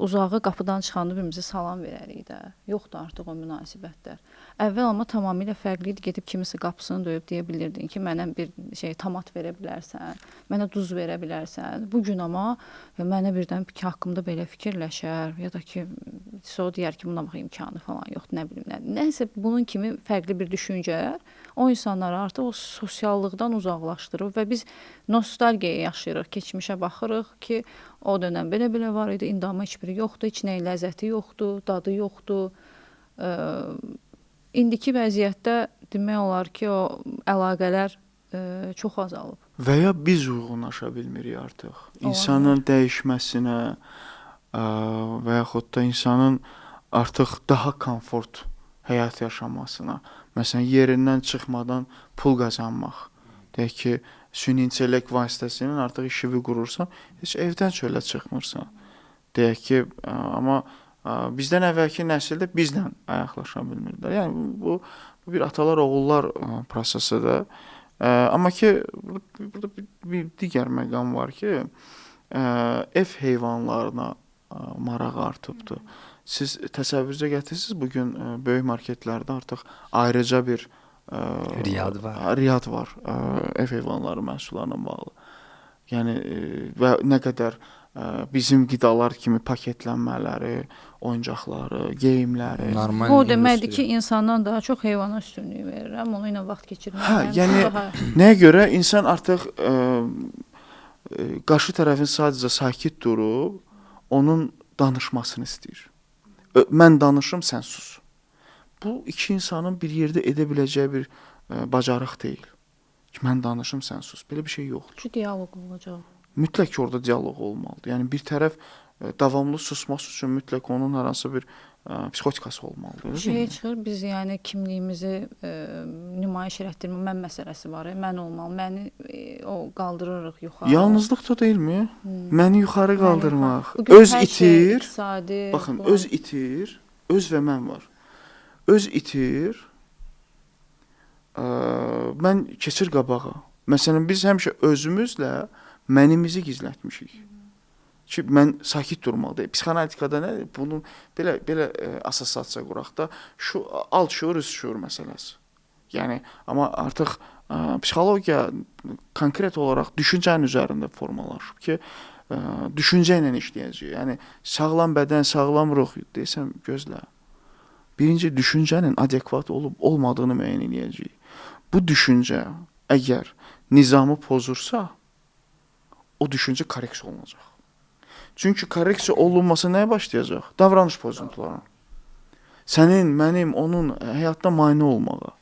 uzağı qapıdan çıxanda birimizi salam verərik də. Yoxdur artıq o münasibətlər. Əvvəl amma tamamilə fərqli idi. Gedib kimisə qapısını döyüb deyə bilirdin ki, mənə bir tomat verə bilərsən, mənə duz verə bilərsən. Bu gün amma mənə birdən ki, haqqımda belə fikirləşər ya da ki, o deyər ki, buna bax imkanı falan yoxdur, nə bilim nə. Nəsə bunun kimi fərqli bir düşüncələr o insanları artıq o sosiallıqdan uzaqlaşdırır və biz nostalgiyaya yaşayırıq, keçmişə baxırıq ki, o dönəm belə-belə var idi, indi amma heç biri yoxdur, heç nəyin ləzzəti yoxdur, dadı yoxdur. İndiki vəziyyətdə demək olar ki, o əlaqələr çox azalıb. Və ya biz uyğunlaşa bilmirik artıq. İnsanın dəyişməsinə və yaxud da insanın artıq daha komfort həyat yaşamasına. Məsələn, yerindən çıxmadan pul qazanmaq. Deyək ki, süni intellekt vasitəsilə artıq işini qurursan, heç evdən çölə çıxmırsan. Deyək ki, amma bizdən əvvəlki nəsildə bizlə ayaqlaşa bilmirdilər. Yəni bu bir atalar oğullar prosesidir. Amma ki burada bir digər məqam var ki, ev heyvanlarına maraq artıbdı. Siz təsəvvürünüzə gətirirsiniz, bu gün böyük marketlərdə artıq ayrıca bir riyad var ev heyvanları məhsullarına bağlı. Yəni və nə qədər bizim qidalar kimi paketlənmələri, oyuncaqları, geyimləri. O deməkdir ki, insandan daha çox heyvana üstünlük verirəm, onu ilə vaxt keçirməyəm. Yəni nəyə görə insan artıq qarşı tərəfin sadəcə sakit durub onun danışmasını istəyir. Mən danışım, sən sus. Bu iki insanın bir yerdə edə biləcəyi bir bacarıq deyil. Ki, mən danışım, sən sus. Belə bir şey yoxdur. Ki, dialoq olacaq. Mütləq ki, orada dialoq olmalıdır. Yəni bir tərəf davamlı susması üçün mütləq onun hər hansı bir psixotikası olmalıdır. Şeyə çıxır, biz yəni kimliyimizi nümayiş etdirmə, mən məsələsi var. Mən olmalı, məni o qaldırırıq yuxarı. Yalnızlıq da deyilmi? Məni yuxarı qaldırmaq. Öz itir. Baxın, öz itir, öz və mən var. Öz itir. Mən keçir qabağa. Məsələn, biz həmişə özümüzlə mənimizi gizlətmişik. Ki, mən sakit durmalıyam. Psixoanalitikada nədir? Bunun belə assosiasiya quraq da şu alt şuur, üst şuur məsələsi. Yəni amma artıq psixologiya konkret olaraq düşüncənin üzərində formalaşıb ki, düşüncə ilə işləyəcək. Yəni sağlam bədən, sağlam ruh desəm gözlə. Birinci düşüncənin adekvat olub olmadığını müəyyən edəcək. Bu düşüncə əgər nizamı pozursa, o düşüncə korreksiya olunacaq. Çünki korreksiya olunması nəyə başlayacaq? Davranış pozuntularına. Sənin, mənim, onun həyatda mane olmağa.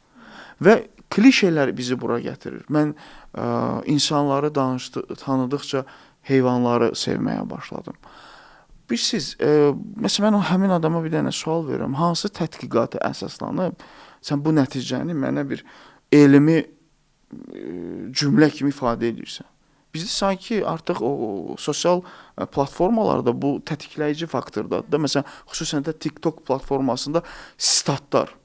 Və klişelər bizi bura gətirir. Mən insanları tanıdıqca heyvanları sevməyə başladım. Bilirsiniz, məsələn, mən həmin adama bir dənə sual verirəm. Hansı tədqiqata əsaslanıb sən bu nəticəni mənə bir elmi cümlə kimi ifadə edirsən? Bizdə sanki artıq o sosial platformalarda bu tətikləyici faktordadır da. Məsələn, xüsusən də TikTok platformasında sitatlar.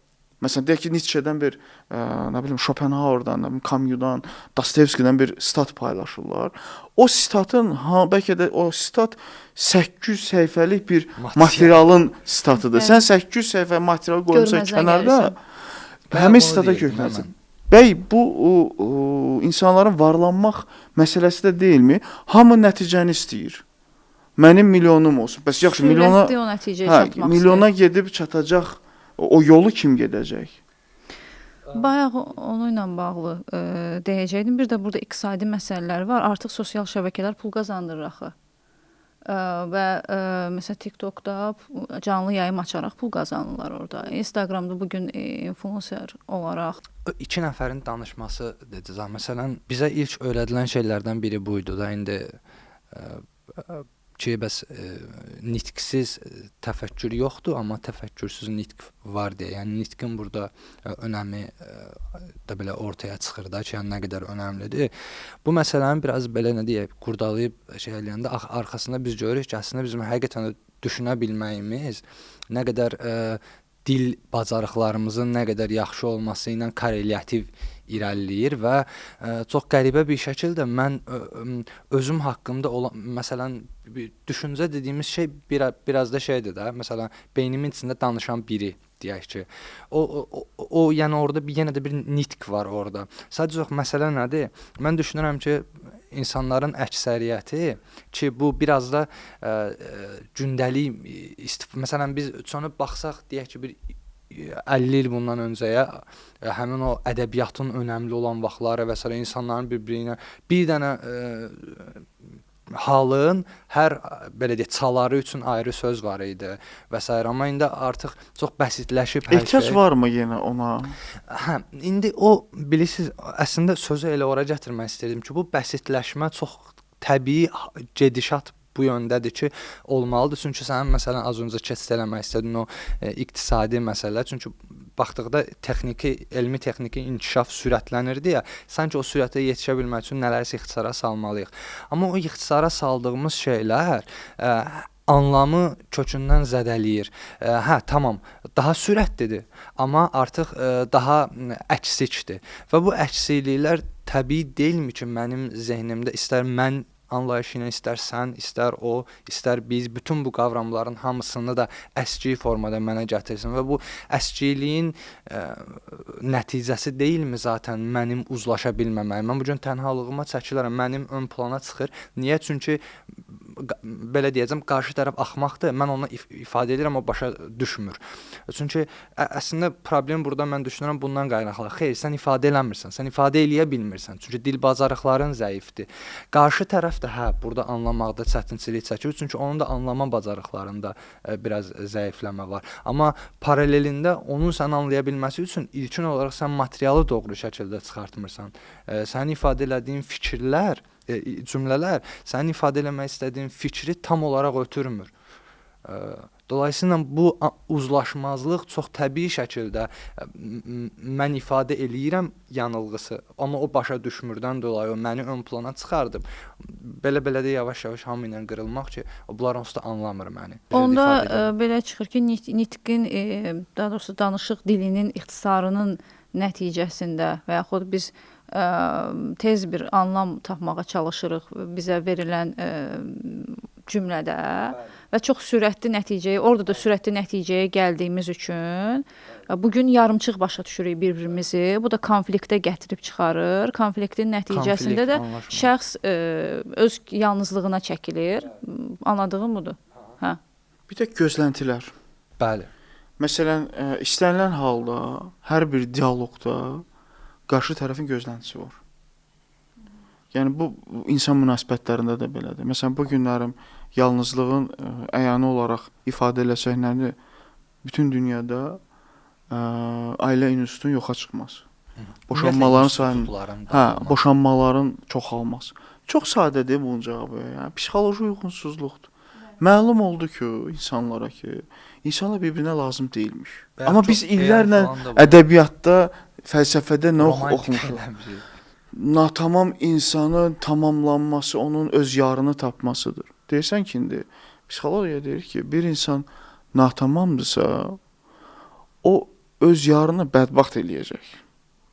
Məsələn, deyək ki, Nietzsche'dən bir, nə bilim, Schopenhauer'dan, Camus'dan, Dostoyevski'dən bir sitat paylaşırlar. O sitatın, bəlkə də o sitat 800 səhifəlik bir materialın sitatıdır. Sən 800 səhifə material qoyursan kənarda, həmin sitata köklərsən. Bəy, bu insanların varlanmaq məsələsi də deyilmi? Hamı nəticəni istəyir. Mənim milyonum olsun. Bəs yaxşı, milyona gedib çatacaq, o yolu kim gedəcək? Bayaq onunla bağlı deyəcəkdim. Bir də burada iqtisadi məsələlər var. Artıq sosial şəbəkələr pul qazandırır axı. Və məsələn TikTokda canlı yayım açaraq pul qazanırlar orada. Instagramda bu gün influencer olaraq 2 nəfərin danışması dediniz. Məsələn, bizə ilk öyrədilən şeylərdən biri buydu da. İndi ki, bəs nitqsiz təfəkkür yoxdur, amma təfəkkürsüz nitq var deyə. Yəni nitqin burada önəmi da belə ortaya çıxır da ki, yəni nə qədər önəmlidir. Bu məsələni biraz belə nə deyək, qurdalayıb şey eləyəndə arxasında biz görürük ki, əslində bizim həqiqətən də düşünə bilməyimiz nə qədər dil bacarıqlarımızın nə qədər yaxşı olması ilə korrelyativ irəliləyir və çox qəribə bir şəkildə mən özüm haqqımda olan, məsələn, düşüncə dediyimiz şey biraz da şeydir də, məsələn, beynimin içində danışan biri deyək ki, o yəni orada yenə də bir nitq var orada. Sadəcə məsələ nədir? Mən düşünürəm ki, insanların əksəriyyəti ki, bu biraz da gündəlik məsələn biz sonra baxsaq deyək ki, bir 50 il bundan öncəyə həmin o ədəbiyyatın önəmli olan vaxtları və s. insanların bir-birinə bir dənə halın hər belə deyək çaları üçün ayrı söz var idi və s. amma indi artıq çox bəsitləşib hər Ehtiyac şey. varmı yenə ona? Hə, indi o bilirsiniz, əslində sözü elə ora gətirmək istirdim ki, bu bəsitləşmə çox təbii gedişat bu yöndədir ki, olmalıdır. Çünki sənin məsələn az öncə keçid eləmək istədin o iqtisadi məsələ. Çünki baxdıqda elmi texniki inkişaf sürətlənirdi ya, sanki o sürətə yetişə bilmək üçün nələrsə ixtisara salmalıyıq. Amma o ixtisara saldığımız şeylər anlamı kökündən zədələyir. Hə, tamam, daha sürətlidir, amma artıq daha əksikdir. Və bu əksikliklər təbii deyilmi ki, mənim zehnimdə istər mən anlayışı ilə istər sən, istər o, istər biz bütün bu qavramların hamısını da əski formada mənə gətirsin və bu əskiliyin nəticəsi deyilmi zaten mənim uzlaşa bilməməyim. Mən bu gün tənhalığıma çəkilirəm, mənim ön plana çıxır. Niyə? Çünki belə deyəcəm, qarşı tərəf axmaqdır. Mən onu ifadə edirəm, o başa düşmür. Çünki əslində problem burada mən düşünürəm bundan qaynaqlanır. Xeyr, sən ifadə eləmirsən, sən ifadə eləyə bilmirsən. Çünki dil bacarıqların zəifdir. Qarşı tərəf də hə, burada anlamaqda çətinçilik çəkir. Çünki onun da anlama bacarıqlarında biraz zəifləmə var. Amma paralelində onun səni anlaya bilməsi üçün ilkin olaraq sən materialı doğru şəkildə çıxartmırsan. Sənin ifadə elədiyin fikirlər, cümlələr sənin ifadə eləmək istədiyin fikri tam olaraq ötürmür. Dolayısıyla bu uzlaşmazlıq çox təbii şəkildə mən ifadə eləyirəm yanılğısı, amma o başa düşmürdən dolayı o məni ön plana çıxardıb. Belə də yavaş-yavaş hamı ilə qırılmaq ki, bunlar onsuz da anlamır məni. Onda belə çıxır ki, nitqin, daha doğrusu danışıq dilinin ixtisarının nəticəsində və yaxud biz tez bir anlam tapmağa çalışırıq bizə verilən cümlədə və çox sürətli nəticəyə, orada da sürətli nəticəyə gəldiyimiz üçün bugün yarımçıq başa düşürük bir-birimizi. Bu da konfliktə gətirib çıxarır. Konfliktin nəticəsində də şəxs öz yalnızlığına çəkilir. Anladığım budur. Hə. Bir də gözləntilər. Bəli. Məsələn, istənilən halda hər bir dialoqda qarşı tərəfin gözləntisi var. Yəni bu insan münasibətlərində də belədir. Məsələn, bu günlərim yalnızlığın əyanı olaraq ifadə eləsəkləri bütün dünyada ailə institutunun yoxa çıxması. Boşanmaların sayının, boşanmaların çoxalması. Çox sadədir bunun cavabı. Yəni psixoloji uyğunsuzluqdur. Məlum oldu ki, insanlara ki, insanlar bir-birinə lazım deyilmiş. Amma biz illərlə ədəbiyyatda, fəlsəfədə nə oxumuşuq? Natamam insanın tamamlanması, onun öz yarını tapmasıdır. Deyirsən ki, indi psixologiya deyir ki, bir insan natamamdırsa, o öz yarını bədbaxt eləyəcək.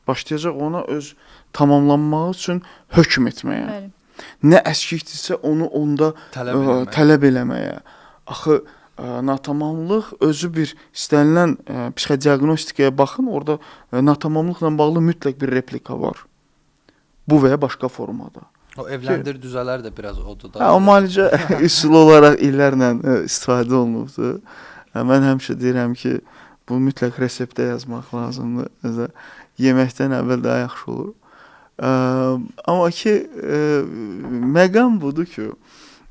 Başlayacaq ona öz tamamlanması üçün hökm etməyə. Bəli. Nə əskikdirsə onu onda tələb eləməyə. Axı natamamlıq özü bir istənilən psixodiaqnostikaya baxın, orada natamamlıqla bağlı mütləq bir replika var. Bu və ya başqa formada. O evləndir düzələr də biraz odur da. O müalicə üsulu olaraq illərlə istifadə olunubdur. Mən həmişə deyirəm ki, bu mütləq reseptə yazmaq lazımdır. Yeməkdən əvvəl daha yaxşı olur. Amma ki, məqam budur ki,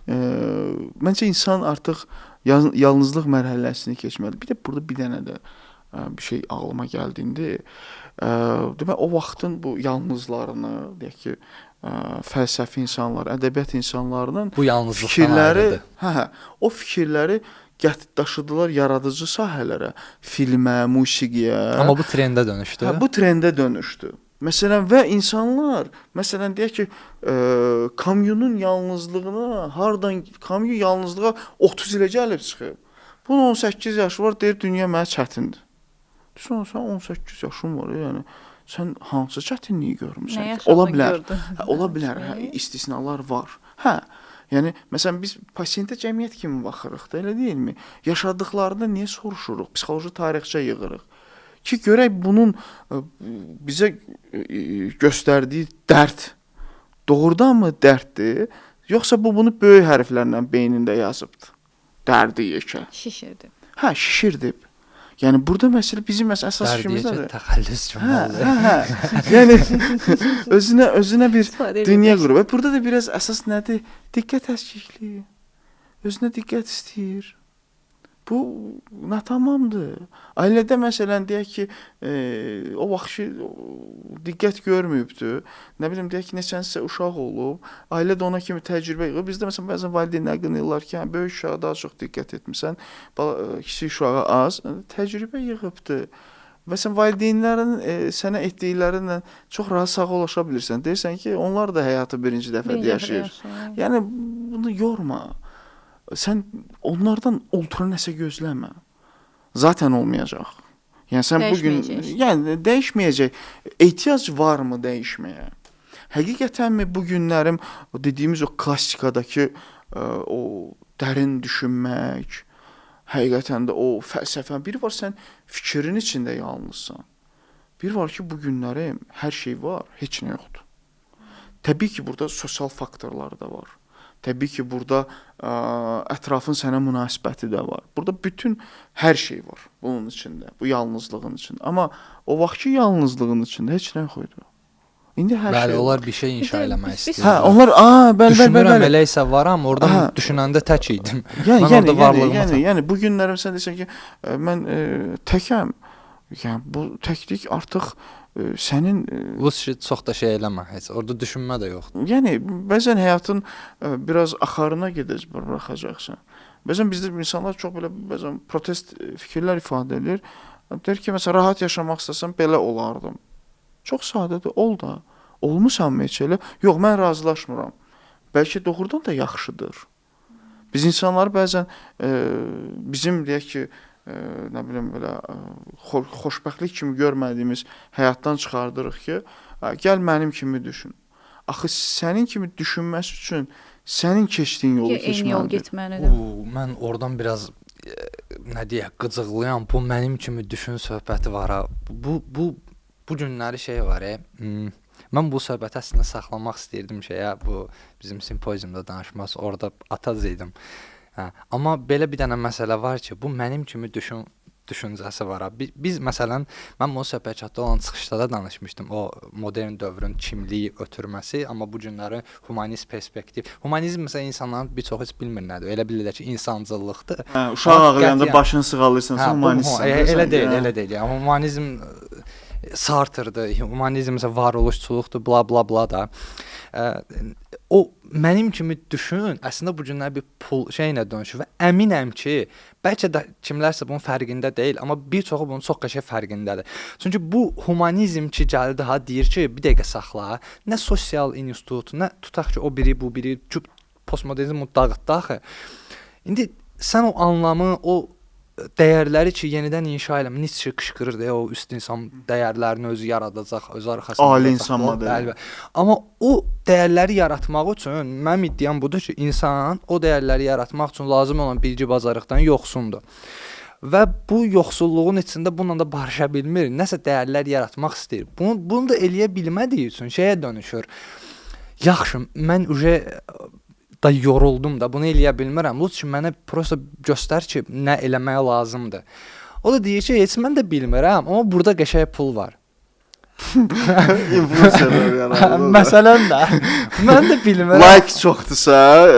məncə insan artıq yalnızlıq mərhələsini keçməlidir. Bir də burada bir dənə də bir şey ağlıma gəldi indi. Demək o vaxtın bu yalnızlarını, deyək ki, fəlsəfi insanlar, ədəbiyyat insanlarının Bu yalnızlıqdan fikirləri, ayrıdır. o fikirləri daşıdılar yaradıcı sahələrə, filmə, musiqiyə. Amma bu trendə dönüşdü. Bu trendə dönüşdü. Məsələn və insanlar, məsələn deyək ki, kamyonun yalnızlığına, kamyon yalnızlığa 30 ilə gəlib çıxıb. Bunun 18 yaşı var, deyir dünya mənə çətindir. Düşün, sən 18 yaşın var, yəni sən hansı çətinliyi görmüsən? Ola bilər. Ola bilər, istisnalar var. Yəni məsələn biz pasiyentə cəmiyyət kimi baxırıq da, elə deyilmi? Yaşadıklarını niyə soruşuruq? Psixoloji tarixçə yığırıq ki, görək bunun bizə göstərdiyi dərd doğrudanmı dərddir, yoxsa bunu böyük hərflərlə beynində yazıbdı. Dərdi yekə. Şişirdi. Şişirdi. Yəni burada məsələ bizim əsas işimizdədir. Təxəllüs cümlələri. Yəni özünə bir dünya qurub. Və burada da biraz əsas nədir? Diqqət əskikliyi. Özünə diqqət istəyir. Bu natamamdır. Ailədə məsələn deyək ki, o vaxt diqqət görməyibdi. Nə bilim deyək ki, neçənsə uşaq olub, ailə də ona kimi təcrübə yığıb. Bizdə məsələn bəzən valideynlər qınayırlar ki, böyük uşağa daha çox diqqət etmisən, kiçik uşağa az. Təcrübə yığıbdı. Məsələn valideynlərin sənə etdiklərindən çox rahat sağollaşa bilirsən. Deyirsən ki, onlar da həyatı birinci dəfədə yaşayır. Yəni bunu yorma. Sən onlardan ultra nəsə gözləmə. Zaten olmayacaq. Yəni sən bu gün dəyişməyəcək. Ehtiyac varmı dəyişməyə? Həqiqətənmi bu günlərim dediyimiz o klassikadakı o dərin düşünmək, həqiqətən də o fəlsəfə, bir var sən fikrin içində yalnızsan. Bir var ki, bu günlərim hər şey var, heç nə yoxdur. Təbii ki, burada sosial faktorlar da var. Təbii ki, burada ətrafın sənə münasibəti də var. Burada bütün hər şey var bunun içində, bu yalnızlığın içində. Amma o vaxtki yalnızlığın içində heç nə yox idi. İndi hər şey. Bəli, onlar bir şey inşa eləmək istəyir. Onlar bəli. Düşünürəm elə isə varam, oradan düşünəndə tək idim. Yəni bu günlərim sən desən ki, mən təkəm. Yəni bu təklik artıq sənin bu çox da şey eləmə, heç orada düşünmə də yoxdur. Yəni bəzən həyatın biraz axarına buraxacaqsan. Bəzən bizdə insanlar çox belə bəzən protest fikirlər ifadə edir. Deyir ki, məsələn rahat yaşamaq istəsəm belə olardım. Çox sadədir, ol da. Olmusanmı heç elə? Yox, mən razılaşmıram. Bəlkə doğrudan da yaxşıdır. Biz insanlar bəzən bizim deyək ki, nə bilim belə xoşbəxtlik kimi görmədiyimiz həyatdan çıxardırıq ki, gəl mənim kimi düşün. Axı sənin kimi düşünməsi üçün sənin keçdiyin yolu keçməlidir. Mən oradan biraz nə deyək, qıcıqlıyam. Bu mənim kimi düşün söhbəti var. Bu günləri şey var. Mən bu söhbəti əslində saxlamaq istəyirdim bu bizim simpoziumda danışması, orada ataz idim. Amma belə bir dənə məsələ var ki, bu mənim kimi düşüncəsi var. Biz məsələn, mən bu söhbətdə olan çıxışda da danışmışdım. O modern dövrün kimliyi ötürməsi, amma bu günləri humanist perspektiv. Humanizm məsələn insanların bir çoxu heç bilmir nədir. Elə bilirlər ki, insancıllıqdır. Uşaq ağlayanda başını sığallayırsan, humanistsən. Elə deyil. Yəni humanizm Sartre'dır, humanizm isə varoluşçuluqdur, bla bla bla da. O mənim kimi düşün, əslində bu günlər bir pul şeyinə dönüşür və əminəm ki, bəlkə də kimlərsə bunun fərqində deyil, amma bir çoxu bunun çox qəşəng fərqindədir. Çünki bu humanizm ki, gəldi ha deyir ki, bir dəqiqə saxla, nə sosial institut, nə tutaq ki, o biri, bu biri, postmodernizm dağıtdı axı. İndi sən o anlamı, o dəyərləri ki, yenidən inşa eləmə, Nietzsche qışqırır o üst insan dəyərlərini özü yaradacaq, öz arxasında. Ali insan modeli. Amma o dəyərləri yaratmaq üçün mənim iddiam budur ki, insan o dəyərləri yaratmaq üçün lazım olan bilgi bacarıqdan yoxsundur. Və bu yoxsulluğun içində bununla da barışa bilmir, nəsə dəyərlər yaratmaq istəyir. Bunu da eləyə bilmədiyi üçün şeyə dönüşür. Yaxşı, mən da yoruldum da, bunu eləyə bilmirəm. Lütfən mənə prosta göstər ki, nə eləməyə lazımdır. O da deyir ki, heç mən də bilmirəm, amma burada qəşəng pul var. influencerlar yaradır. Məsələn də mən də bilmirəm. Like çoxdursa,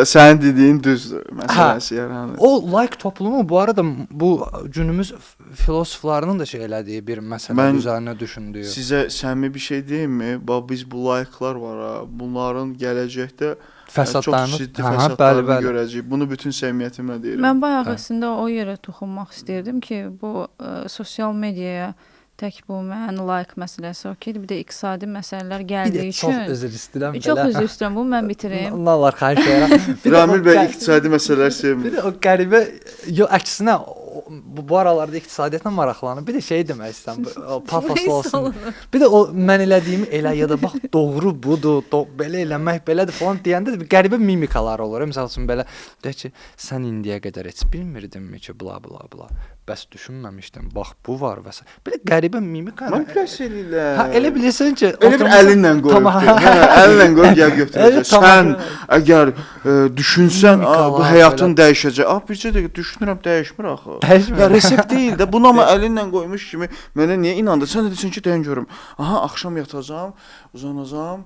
sənin dediyin düzdür. Məsələsi yaranır. O like toplumu bu arada bu günümüz filosoflarının da şey elədiyi bir məsələ Mən üzərinə düşündüyü. Sizə səmimi bir şey deyimmi? Bax biz bu like-lar var ha, bunların gələcəkdə Fəsadlarını, çox ciddi bəli, fəsadlarını bəli. görəcəyik. Bunu bütün səmiyyətimlə deyirəm. Mən bayaq əslində o yerə toxunmaq istəyirdim ki, bu sosial mediaya tək bu mən like məsələsi okeydir. Bir də iqtisadi məsələlər Bir gəldiyi də çox üçün üzr istəyirəm çox belə. üzr istəyirəm. Bunu mən bitirim. Allah Allah xahiş edirəm. Ramil bəy iqtisadi məsələlər sevmir. Bir də o qəribə əksinə bu aralarda iqtisadiyyatla maraqlanır. Bir də şey demək istəyirəm, o pafoslu olsun. Bir də o mən elədiyimi elə ya da bax doğru budur, belə eləmək belədir falan deyəndə də bir qəribə mimikalar olur. Məsəl üçün belə deyək ki, sən indiyə qədər heç bilmirdinmi ki, bla bla bla. Bəs düşünməmişdim. Bax bu var və s. Belə qəribə mimika. Manipulyasiya eləyirlər. Hə, elə bilirsən ki, Elə bir əlinlə qoyub. Hə, əlinlə qoyub gəl götürəcək. Sən əgər düşünsən, bu həyatın dəyişəcək. Bircə dəqiqə düşünürəm, dəyişmir axı. Ya resept deyil də, bunu amma əlinlə qoymuş kimi mənə niyə inandın? Sən də desən ki, deyən görüm. Aha, axşam yatacağam, uzanacağam,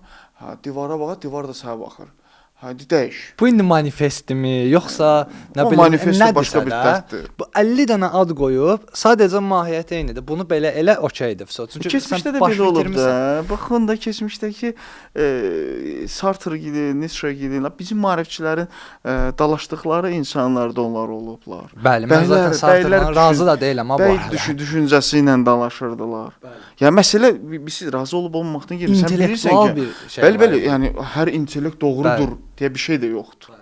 divara baxa, divar da sənə baxır. Hadi dəyiş. Bu indi manifestimi, yoxsa nə O bilim, manifesto başqa bir dərddir. Bu 50 dənə ad qoyub, sadəcə mahiyyəti eynidir. Bunu belə elə okeydir. Çünki Keçmişdə də belə olub da. Baxın da keçmişdəki Sartre gibi, Nietzsche gibi bizim maarifçilərin dalaşdıqları insanlar da onlar olublar. Bəli, mən zaten Sartre-dan razı da deyiləm amma bəy düşüncəsi ilə dalaşırdılar. Ya məsələ biz razı olub olmamaqdan gəlir. Sən bilirsən ki, bəli, yəni hər intellekt doğrudur deyə bir şey də yoxdur.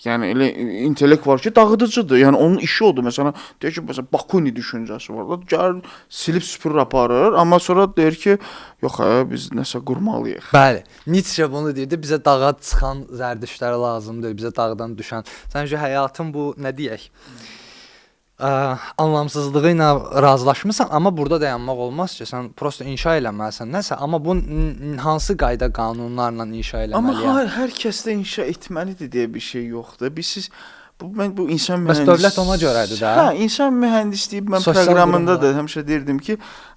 Yəni elə intellekt var ki, dağıdıcıdır. Yəni onun işi odur. Məsələn, deyir ki, məsələn Bakunin düşüncəsi var. Gəlir, silib süpürür aparır, amma sonra deyir ki, yox, biz nəsə qurmalıyıq. Bəli. Nietzsche bunu deyirdi, bizə dağa çıxan zərdüştlər lazımdır, bizə dağdan düşən. Səncə həyatın bu nə deyək? Anlamsızlığı ilə razılaşmısan, amma burada dayanmaq olmaz ki, sən prosta inşa eləməlisən nəsə, amma bu hansı qayda qanunlarla inşa eləməliyəm? Amma hər kəs də inşa etməlidir deyə bir şey yoxdur. Mən bu insan mühəndis. Bəs dövlət ona görədir də. Hə, insan mühəndisliyi mən proqramında da həmişə deyirdim ki,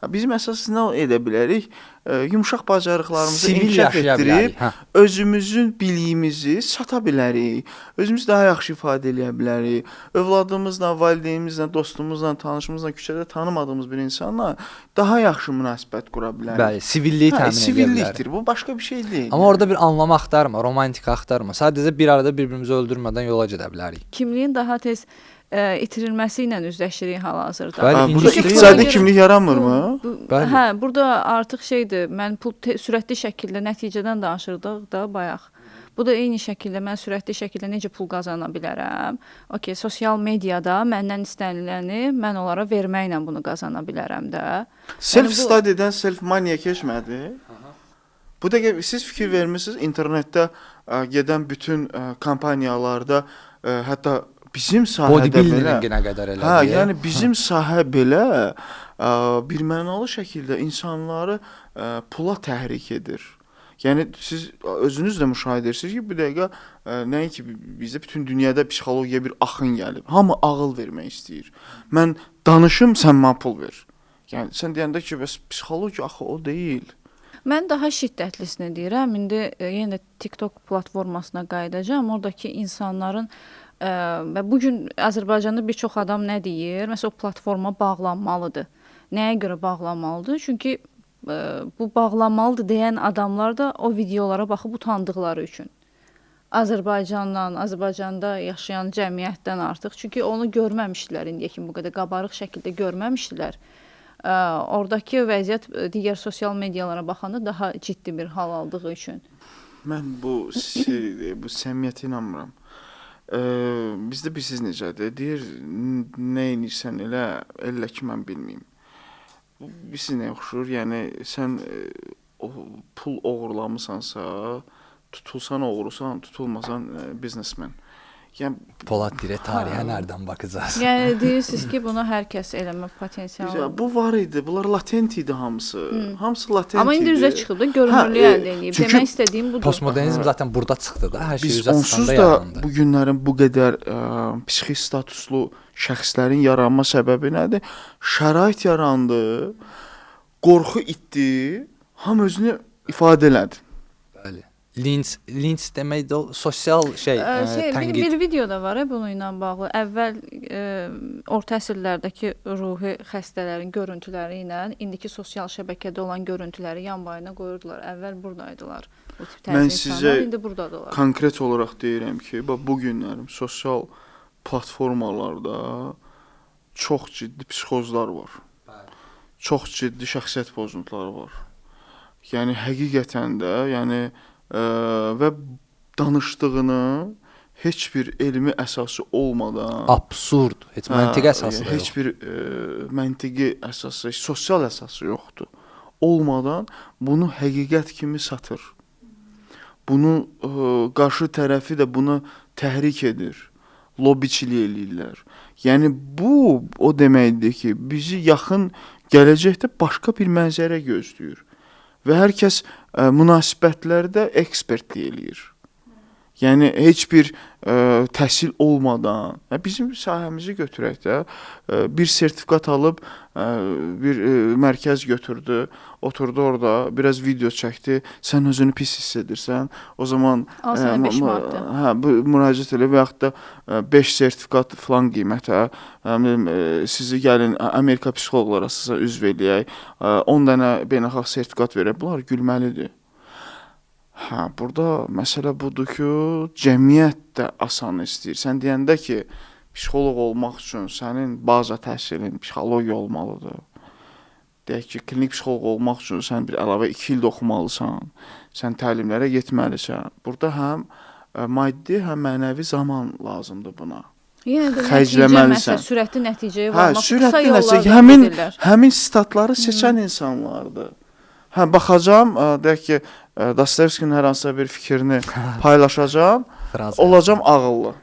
bizim əsas nə edə bilərik? Yumşaq bacarıqlarımızı inkişaf etdirib, özümüzün biliyimizi sata bilərik. Özümüzü daha yaxşı ifadə edə bilərik. Övladımızla, valideynimizlə, dostumuzla, tanışımızla, küçədə tanımadığımız bir insanla daha yaxşı münasibət qura bilərik. Bəli, sivilliyi təmin edə bilərik. Sivillikdir. Bu başqa bir şey deyil. Amma orada bir anlam axtarma, romantika axtarma. Sadəcə bir arada bir-birimizi öldürmədən yola gedə bilərik. Kimliyin daha tez itirilməsi ilə üzləşirik hal-hazırda. Burada iqtisadi kimlik yaranmırmı? Hə, burada artıq şeydir, mən sürətli şəkildə nəticədən danışırdıq da bayaq. Bu da eyni şəkildə mən sürətli şəkildə necə pul qazana bilərəm? Okay, sosial mediada məndən istəniləni mən onlara verməklə bunu qazana bilərəm də. Self-study'dən self-money-yə keçmədi. Bu da siz fikir vermisiniz internetdə gedən bütün kampaniyalarda, hətta bizim sahədə belə qədər elədi. Hə, yəni bizim sahə belə birmənalı şəkildə insanları pula təhrik edir. Yəni siz özünüz də müşahidə edirsiniz ki, bu dəqiqə nəinki bizdə bütün dünyada psixologiya bir axın gəlib. Hamı ağıl vermək istəyir. Mən danışım, sən mənə pul ver. Yəni sən deyəndə ki, bəs psixologiya axı o deyil. Mən daha şiddətlisini deyirəm. İndi yenə TikTok platformasına qayıdacağam. Oradakı insanların və bu gün Azərbaycanda bir çox adam nə deyir? Məsələn, o platforma bağlanmalıdır. Nəyə görə bağlanmalıdır? Çünki bu bağlanmalıdır deyən adamlar da o videolara baxıb utandıqları üçün. Azərbaycandan, Azərbaycanda yaşayan cəmiyyətdən artıq. Çünki onu görməmişdilər indiyə kimi bu qədər qabarıq şəkildə görməmişdilər. Oradakı vəziyyət digər sosial medialara baxanda daha ciddi bir hal aldığı üçün. Mən bu səmiyyətə inanmıram. Bizdə bilirsiniz necədir? Deyir, nə edirsən elə ki, mən bilməyim. Bilirsiniz nə oxşur? Yəni, sən pul oğurlamısansa, tutulsan oğrusan, tutulmasan biznesmen. Yəni Polad deyir, tarixə nədən baxacağız? Yəni deyirsiniz ki, bunu hər kəs eləmə potensialı var. Bu var idi, bunlar latent idi hamısı. Hamısı latent idi. Amma indi üzə çıxıb da görünürlüyü əldə edib. Demək istədiyim budur. Postmodernizm zaten burada çıxdı da, hər şey biz üzə onsuz çıxanda da yarandı. bu günlərin bu qədər psixi statuslu şəxslərin yaranma səbəbi nədir? Şərait yarandı, qorxu itdi. Hamı özünü ifadə elədi. Bəli. Linç demək də o sosial tənqid. Bir video da var bununla ilə bağlı. Əvvəl orta əsrlərdəki ruhi xəstələrin görüntüləri ilə indiki sosial şəbəkədə olan görüntüləri yan-bayına qoyurdular. Əvvəl buradaydılar. Bu tip Mən təzyiq sizə insanlar indi buradadılar. Konkret olaraq deyirəm ki, bu günlərim sosial platformalarda çox ciddi psixozlar var. Çox ciddi şəxsiyyət pozuntuları var. Yəni həqiqətən də, və danışdığını heç bir elmi əsası olmadan, absurd, heç məntiqi əsası da yox. heç bir məntiqi əsası, sosial əsası yoxdur. Olmadan bunu həqiqət kimi satır. Bunu qarşı tərəfi də buna təhrik edir. Lobiçilik eləyirlər. Yəni bu o deməkdir ki, bizi yaxın gələcəkdə başqa bir mənzərə gözləyir. Və hər kəs münasibətlərdə ekspertlik eləyir. Yəni heç bir təhsil olmadan, bizim sahəmizi götürək də, bir sertifikat alıb bir mərkəz götürdü, oturdu orada, biraz video çəkdi, sən özünü pis hiss edirsən, o zaman müraciət elə və yaxud da 5 sertifikat filan qiymətə, sizi gəlin Amerika psixoloqlar əsasına üzv eləyək, 10 dənə beynəlxalq sertifikat verək, bunlar gülməlidir. Burada məsələ budur ki, cəmiyyət də asan istəyir. Sən deyəndə ki, psixoloq olmaq üçün sənin baza təhsilin psixologiya olmalıdır. Deyək ki, klinik psixoloq olmaq üçün sən bir əlavə 2 il oxumalısan, sən təlimlərə getməlisən. Burada həm maddi, həm mənəvi zaman lazımdır buna. Yəni də xərcləməlisən. Sürətli nəticəyə varmaq, qısa yollardan gedirlər. Həmin statları seçən insanlardır. Baxacam, deyək ki, Dostoyevskinin hər hansısa bir fikrini paylaşacam, olacam ağıllı.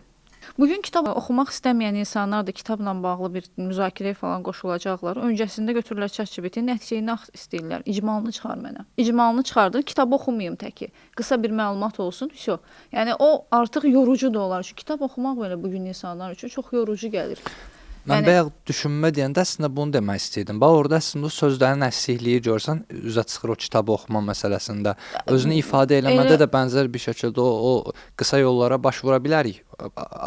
Bugün kitab oxumaq istəməyən insanlar da kitabla bağlı bir müzakirəyə falan qoşulacaqlar. Öncəsində götürürlər ChatGPT, nəticəni istəyirlər. İcmalını çıxar mənə. İcmalını çıxardır, kitab oxumayım təki. Qısa bir məlumat olsun, vəsə. Yəni o artıq yorucu da olar. Çünki kitab oxumaq belə bugün insanlar üçün çox yorucu gəlir. Mən bayaq düşünmə deyəndə əslində bunu demək istəyirdim. Bax orada əslində sözlərin əksikliyi görsən, üzə çıxır o kitabı oxuma məsələsində. Özünü ifadə eləmədə də bənzər bir şəkildə o qısa yollara baş vura bilərik.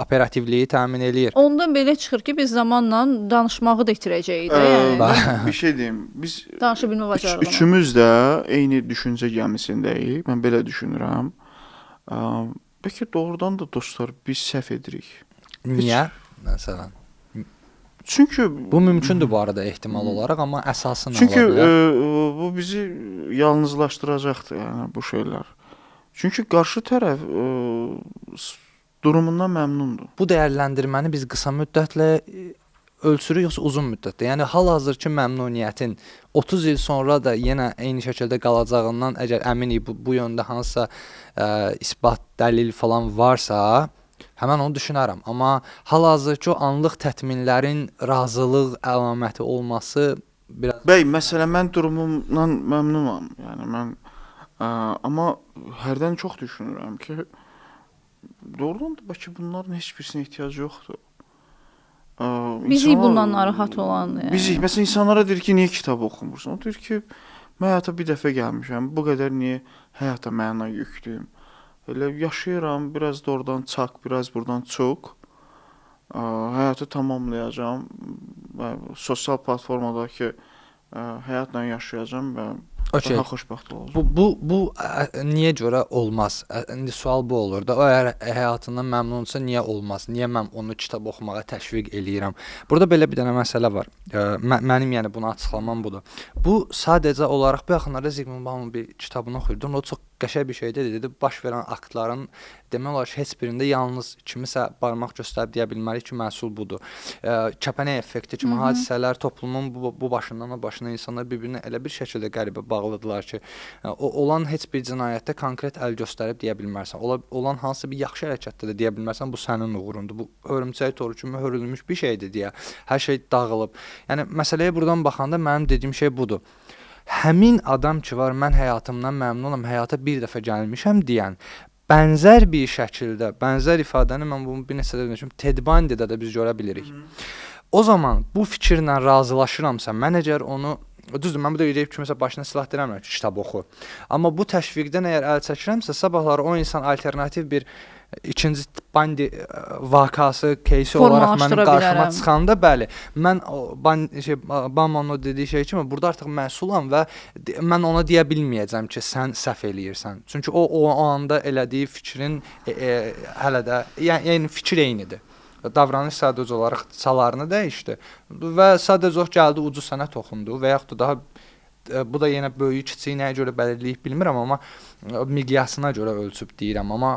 Operativliyi təmin eləyir. Ondan belə çıxır ki, biz zamanla danışmağı da itirəcəyik də. Yəni bir şey deyim, biz danışa bilmə bacarığımız. Üçümüz də eyni düşüncə gəmisindəyik. Mən belə düşünürəm. Bəlkə doğrudan da dostlar biz səhv edirik. Niyə? Məsələn. Çünki bu mümkündür bu arada ehtimal olaraq, amma əsası nə olar? Çünki bu bizi yalnızlaşdıracaqdır, yəni bu şeylər. Çünki qarşı tərəf durumundan məmnundur. Bu dəyərləndirməni biz qısa müddətlə ölçürük yoxsa uzun müddətdə? Yəni hal-hazırki məmnuniyyətin 30 il sonra da yenə eyni şəkildə qalacağından əgər əminik bu yöndə hansısa isbat, dəlil falan varsa, həmən onu düşünərəm. Amma hal-hazırki o anlıq tətminlərin razılıq əlaməti olması biraz... Bəy, məsələn, mən durumumdan məmnunam. Yəni mən, amma hərdən çox düşünürəm ki, doğrudan da bəlkə bunların heç birisinə ehtiyac yoxdur. Bizi bundan narahat olan... Məsələn, insanlara deyir ki, niyə kitab oxumursan? O deyir ki, mən həyata bir dəfə gəlmişəm, bu qədər niyə həyata məna yüklüyüm? Elə yaşayıram, biraz da oradan çaq, biraz buradan çox. Həyatı tamamlayacağam və sosial platformadakı həyatla yaşayacağam və daha xoşbəxt olacağam. Bu niyə görə olmaz? İndi sual bu olur da. O əgər həyatından məmnunsa niyə olmaz? Niyə mən onu kitab oxumağa təşviq eləyirəm? Burada belə bir dənə məsələ var. Mənim yəni bunu açıqlamam budur. Bu sadəcə olaraq bu yaxınlarda Zygmunt Bauman bir kitabını oxuyurdum. O çox qəşəng bir şeydir. Dedi, baş verən aktların demək olar ki, heç birində yalnız kimisə barmaq göstərib deyə bilmərik ki, məhsul budur. Kəpənək effekti kimi hadisələr toplumun bu başından o başına insanlar bir-birinə elə bir şəkildə qəribə bağlıdırlar ki, olan heç bir cinayətdə konkret əl göstərib deyə bilmərsən. Olan hansısa bir yaxşı hərəkətdə də deyə bilmərsən, bu sənin uğurundur. Bu hörümçək toru kimi hörülmüş bir şeydir deyə. Hər şey dağılıb. Yəni məsələyə buradan baxanda mənim dediyim şey budur. Həmin adam ki var, mən həyatımdan məmnunam, həyata bir dəfə gəlmişəm deyən, bənzər bir şəkildə, bənzər ifadəni mən bunu bir neçə də demişəm, Ted Bundy'də də biz görə bilirik. O zaman bu fikirlə razılaşıramsa, mən əgər onu Düzdür, mən bu da deyib kiməsə başına silah dirəmirəm ki, kitab oxu. Amma bu təşviqdən əgər əl çəkirəmsə, sabahları o insan alternativ bir ikinci bandi vakası, кейsi olaraq mənim qarşıma çıxanda, bəli, mən Bammanın o dediyi şey kimi burada artıq məsulam və mən ona deyə bilməyəcəm ki, sən səhv eləyirsən. Çünki o anda elədiyi fikrin hələ də, yəni fikir eynidir. Davranış sadəcə olaraq çalarını dəyişdi və sadəcə o gəldi ucu sənə toxundu və yaxud da daha bu da yenə böyük kiçik nəyə görə bəlirləyib bilmirəm, amma miqyasına görə ölçüb deyirəm, amma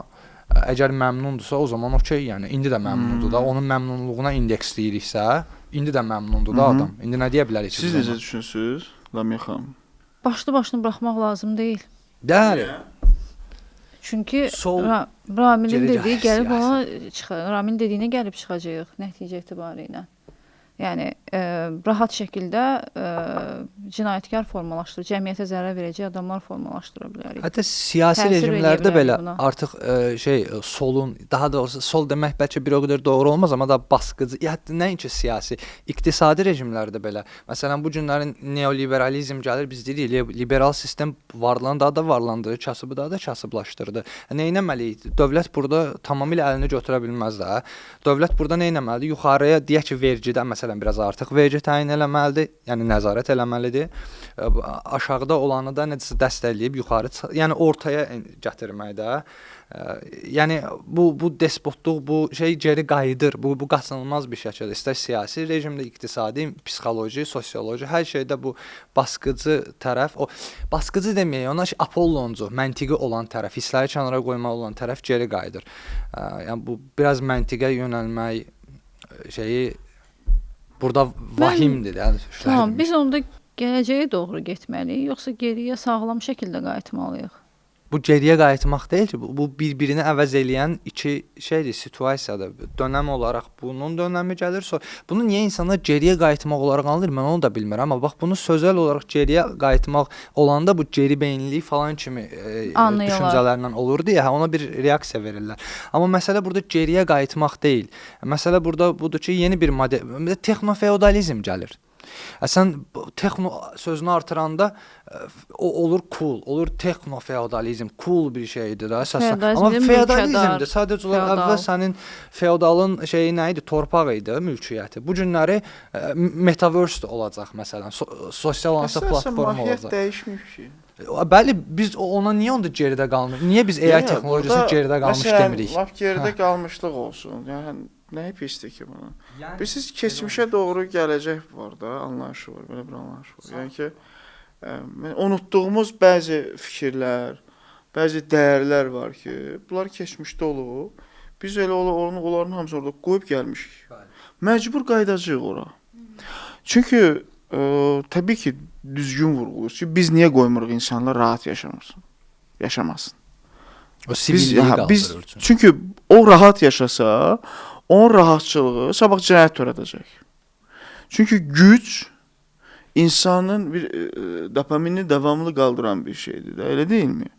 əgər məmnundursa o zaman okey, yəni indi də məmnundur da, onun məmnunluğuna indeksləyiriksə, indi də məmnundur da adam. İndi nə deyə bilərik ki? Siz necə düşünürsüz, Ləmiyə xanım? Başlı-başına buraxmaq lazım deyil. Bəli. Çünki Ramilin dediyi gəlib ona çıxır. Ramilin dediyinə gəlib çıxacağıq nəticə etibarilə. Yəni rahat şəkildə cinayətkar formalaşdırır, cəmiyyətə zərər verəcək adamlar formalaşdıra bilərik. Hətta siyasi rejimlərdə belə artıq solun, daha doğrusu sol demək bəlkə bir o qədər doğru olmaz, amma da basqıcı, hətta nəinki siyasi, iqtisadi rejimlərdə belə. Məsələn, bu günlərin neoliberalizm gəlir, biz deyirik, liberal sistem varlanı daha da varlandırır, kasıbı daha da kasıblaşdırdı. Nə etməliyik? Dövlət burada tamamilə əlini götürə bilməz də. Dövlət burada nə etməlidir? Yuxarıya deyək ki, vergidən məsələn biraz artıq vergi təyin eləməlidir, yəni nəzarət eləməlidir. Aşağıda olanı da necəsə dəstəkləyib yuxarı, yəni ortaya gətirməkdə. Yəni bu despotluq, bu şey geri qayıdır. Bu qaçınılmaz bir şəkildə. İstər siyasi rejimdə, iqtisadi, psixoloji, sosioloji, hər şeydə bu basqıcı tərəf, o basqıcı deməyək, ona apolloncu, məntiqi olan tərəf, hissləri kənara qoymaq olan tərəf geri qayıdır. Yəni bu biraz məntiqə yönəlmək şeyi burada vahimdir. Tamam, biz onda gələcəyə doğru getməliyik, yoxsa geriyə sağlam şəkildə qayıtmalıyıq? Bu geriyə qayıtmaq deyil ki, bu bir-birini əvəz eləyən iki şeydir, situasiyadır. Dönəm olaraq bunun dönəmi gəlir. Bunu niyə insanlar geriyə qayıtmaq olaraq anlayır, mən onu da bilmirəm. Amma bax, bunu sözəl olaraq geriyə qayıtmaq olanda bu geri beyinlilik falan kimi düşüncələrlə olur deyə ona bir reaksiya verirlər. Amma məsələ burada geriyə qayıtmaq deyil. Məsələ burada budur ki, yeni bir model, texnofeodalizm gəlir. Sən texno sözünü artıranda o olur cool, olur texnofeodalizm, cool bir şeydir də əsasən. Amma feodalizmdir. Sadəcə olaraq əvvəl sənin feodalın şeyi nə idi? Torpaq idi, mülkiyyəti. Bu günləri metaverse olacaq məsələn, sosial hansısa platform olacaq. Mahiyyət dəyişmir ki. Bəli, biz ona niyə onda geridə qalmırıq? Niyə biz AI texnologiyasına geridə qalmış demirik? Məsələn, geridə qalmışlıq olsun. Yəni nəyə pisdir ki bunu? Bilirsiniz, keçmişə doğru gələcək var da, anlayışı var, belə bir anlayış var. Yəni ki, unutduğumuz bəzi fikirlər, bəzi dəyərlər var ki, bunlar keçmişdə olub. Biz elə onların hamısı orada qoyub gəlmişik. Məcbur qayıdacağıq ora. Çünki təbii ki, düzgün vurğulur ki, biz niyə qoymuruq insanlar rahat yaşamasın? O sivilliyi qaldırır. Çünki o rahat yaşasa, onun rahatçılığı sabah cinayət törədəcək. Çünki güc insanın bir dopamini davamlı qaldıran bir şeydir də, elə deyilmi?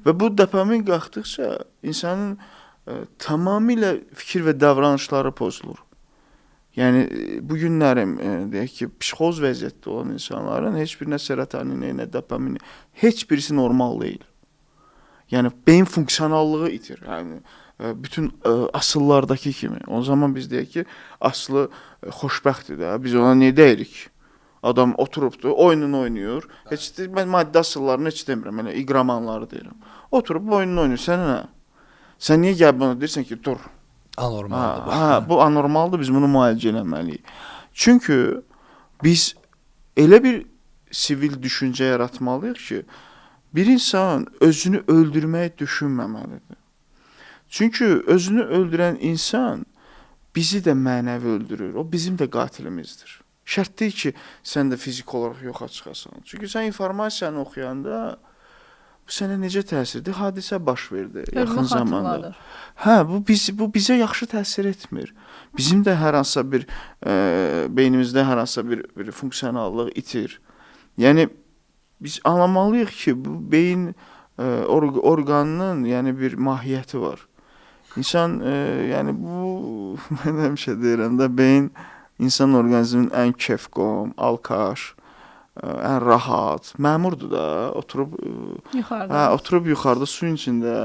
Və bu dopamin qalxdıqca insanın tamamilə fikir və davranışları pozulur. Yəni bu günlərim deyək ki, psixoz vəziyyətdə olan insanların heç birinə serotonini, nə dopamini, heç birisi normal deyil. Yəni beyin funksionallığı itir. Yəni bütün asıllardakı kimi. O zaman biz deyək ki, aslı xoşbəxtdir də. Biz ona niyə deyirik? Adam oturubdu, oyununu oynayır. Heç mən maddi asıllarını heç demirəm, elə iqramanları deyirəm. Oturub oyununu oynayır. Sən nə? Sən niyə gəlib ona deyirsən ki, dur. Anormaldır. Bu anormaldır, biz bunu müalicə eləməliyik. Çünki biz elə bir sivil düşüncə yaratmalıyıq ki, bir insan özünü öldürməyi düşünməməlidir. Çünki özünü öldürən insan bizi də mənəvi öldürür. O bizim də qatilimizdir. Şərt deyil ki, sən də fizik olaraq yoxa çıxasan. Çünki sən informasiyanı oxuyanda bu sənə necə təsirdir? Hadisə baş verdi yaxın zamanda. Bu bizə yaxşı təsir etmir. Bizim də hər hansısa bir beynimizdə hər hansısa bir funksionallıq itir. Yəni biz anlamalıyıq ki, bu beyin orqanının yəni bir mahiyyəti var. İnsan yəni bu mən həmişə deyirəm də beyin insan orqanizminin ən kefqom, alkaş, ən rahat, məmurdur da, oturub Yuxarıda. oturub yuxarıda suyun içində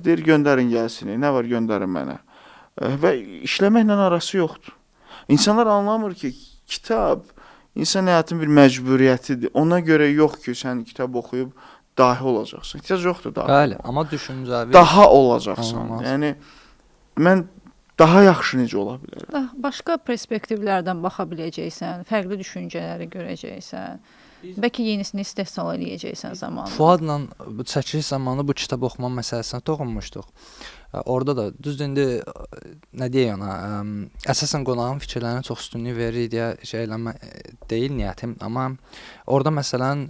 deyir göndərin gəlsin, nə var göndərin mənə. Və işləməklə arası yoxdur. İnsanlar anlamır ki, kitab insan həyatının bir məcburiyyətidir. Ona görə yox ki, sən kitab oxuyub dahi olacaqsan. Ehtiyac yoxdur dahi. Bəli, amma düşüncəvi Daha olacaqsan. Olmaz. Yəni mən daha yaxşı necə ola bilərəm? Başqa perspektivlərdən baxa biləcəksən, fərqli düşüncələri görəcəksən. Bəlkə yenisini istehsal eləyəcəksən zamanla. Fuadla bu çəkiliş zamanı bu kitab oxuma məsələsinə toxunmuşduq. Orada da düzdür indi nə deyək ona, əsasən qonağın fikirlərinə çox üstünlük veririk deyə şey eləmə deyil niyyətim, amma orada məsələn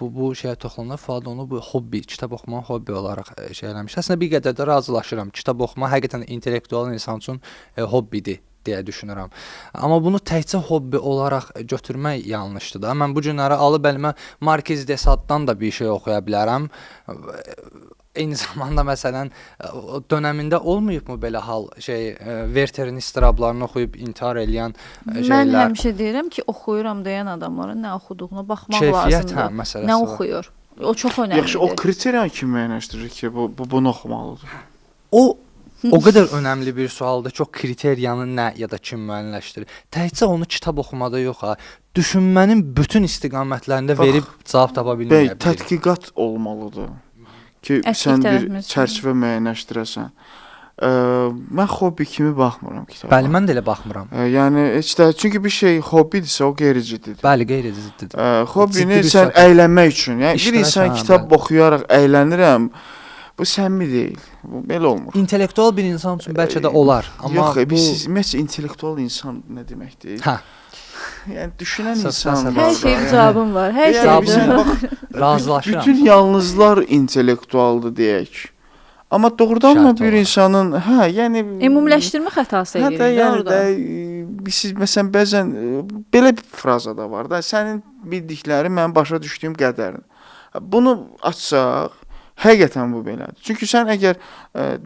bu şeyə toxunulur. Fuad onu bu hobbi, kitab oxumaq hobbi olaraq şey eləmiş. Əslində bir qədər də razılaşıram. Kitab oxumaq həqiqətən intellektual insan üçün hobbidir deyə düşünürəm. Amma bunu təkcə hobbi olaraq götürmək yanlışdır da. Mən bu günləri alıb əlimə Markiz de Sade'dan da bir şey oxuya bilərəm. Eyni zamanda məsələn dönəmində olmayıbmı belə hal, Wertherin istirablarını oxuyub intihar eləyən şeylər? Mən həmişə deyirəm ki, oxuyuram deyən adamların nə oxuduğuna baxmaq Keyfiyyət, lazımdır. məsələsi Nə var. oxuyur? O çox önəmlidir. Yaxşı, o kriteriyanı kim müəyyənləşdirir ki, bunu oxumalıdır? O qədər önəmli bir sualdır ki, o kriteriyanı nə ya da kim müəyyənləşdirir. Təkcə onu kitab oxumada yox ha, düşünmənin bütün istiqamətlərində verib cavab tapa bilməyə Bəli, tədqiqat olmalıdır ki, Əslik sən bir tərəfimiz. çərçivə müəyyənləşdirəsən. Mən hobbi kimi baxmıram kitaba. Bəli, mən də elə baxmıram. Yəni heç də çünki bir şey hobbidirsə o qeyri-ciddidir. Bəli, qeyri-ciddidir. Hobbini Ciddi bir sən söhbət. əylənmək üçün, yəni bir İştirak, insan hə, kitab bəli. oxuyaraq əylənirəm, bu səmimi deyil. Bu belə olmur. İntellektual bir insan üçün bəlkə də olar, amma Yox, bu siz ümumiyyətlə intellektual insan nə deməkdir? hə, Yəni düşünən Səs- insan səs- var. Hər da, şey yəni. cavabım var. Hər şey Yəni, Cavabım var. bax, razılaşıram. bütün yalnızlar intellektualdır deyək. Amma doğrudanmı Şərt bir olaraq. insanın, yəni Ümumiləşdirmə xətası Hətta edirik yəni orada. də siz məsələn bəzən belə bir fraza da var da, sənin bildiklərin mənim başa düşdüyüm qədərin. Bunu açsaq, həqiqətən bu belədir. Çünki sən əgər